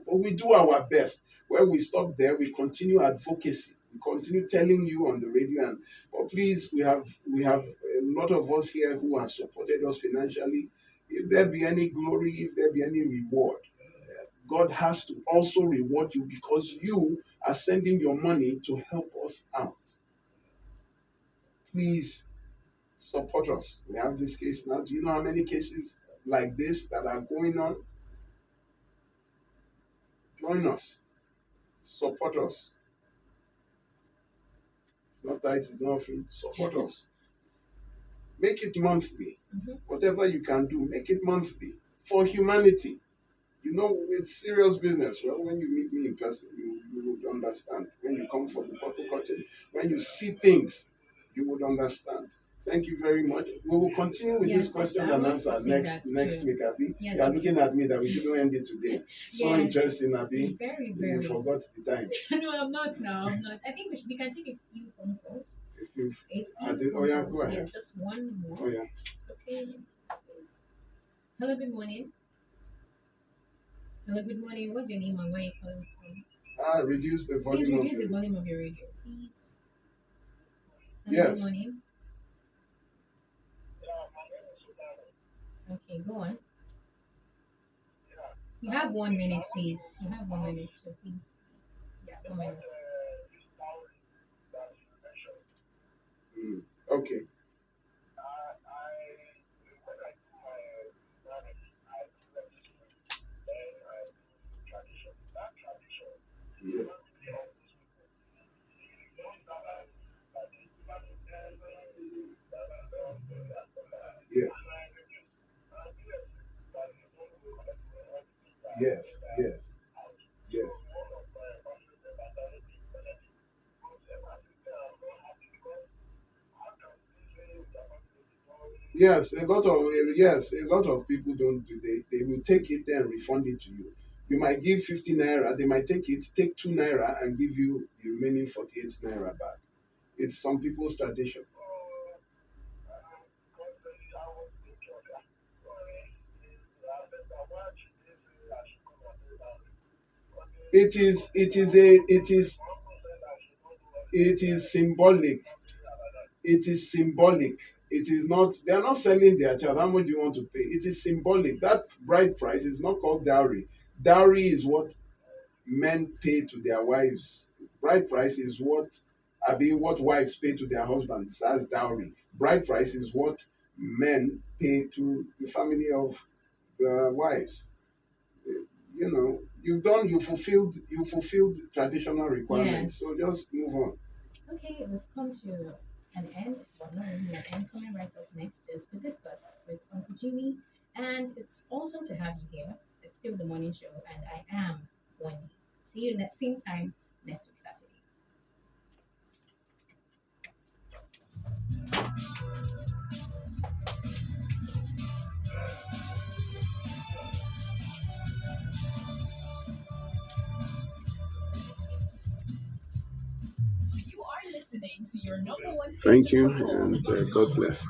but we do our best. When we stop there, we continue advocacy. We continue telling you on the radio. But please, we have a lot of us here who have supported us financially. If there be any glory, if there be any reward, God has to also reward you because you are sending your money to help us out. Please support us. We have this case now. Do you know how many cases like this that are going on? Join us. Support us. It's not tight, it's not free. Support us. Make it monthly. Whatever you can do, make it monthly. For humanity. It's serious business. Well, when you meet me in person, you would understand. When you come for the protocol, when you see things, you would understand. Thank you very much. We will continue with this question and answer next week, Abi.
Yes,
you are looking at me that we shouldn't end it today. So interesting, Abi.
Very,
You forgot the time.
No, I'm not now. I'm not. I think we can take a few phone calls.
Go ahead.
Yeah, just one more.
Oh, yeah.
Okay. Hello, good morning. Hello, good morning. What's your name and where are you calling from?
Reduce the volume.
Please reduce the volume of your radio, please. Hello,
Yes.
Good morning. Okay, go on. You have 1 minute, please. You have 1 minute, so please. Yeah, 1 minute.
Okay. Yeah. Yes. Yes. Yes. Yes. Yes, a lot of people don't do. They will take it and refund it to you. You might give 50 naira, they might take 2 naira and give you the remaining 48 naira back. It's some people's tradition. It is symbolic. It is symbolic. It is not, they are not selling their child. How much do you want to pay? It is symbolic. That bride price is not called dowry. Dowry is what men pay to their wives. Bride price is what wives pay to their husbands. That's dowry. Bride price is what men pay to the family of the wives. You fulfilled traditional requirements.
Yes.
So just move on.
Okay, we've come to an end, but not really an end. Coming right up next is to discuss with Uncle Jimmy, and it's awesome to have you here. It's still the morning show, and I am Wendy. See you next same time next week Saturday.
You are listening to your number one
Thank
station
you,
for
and God bless.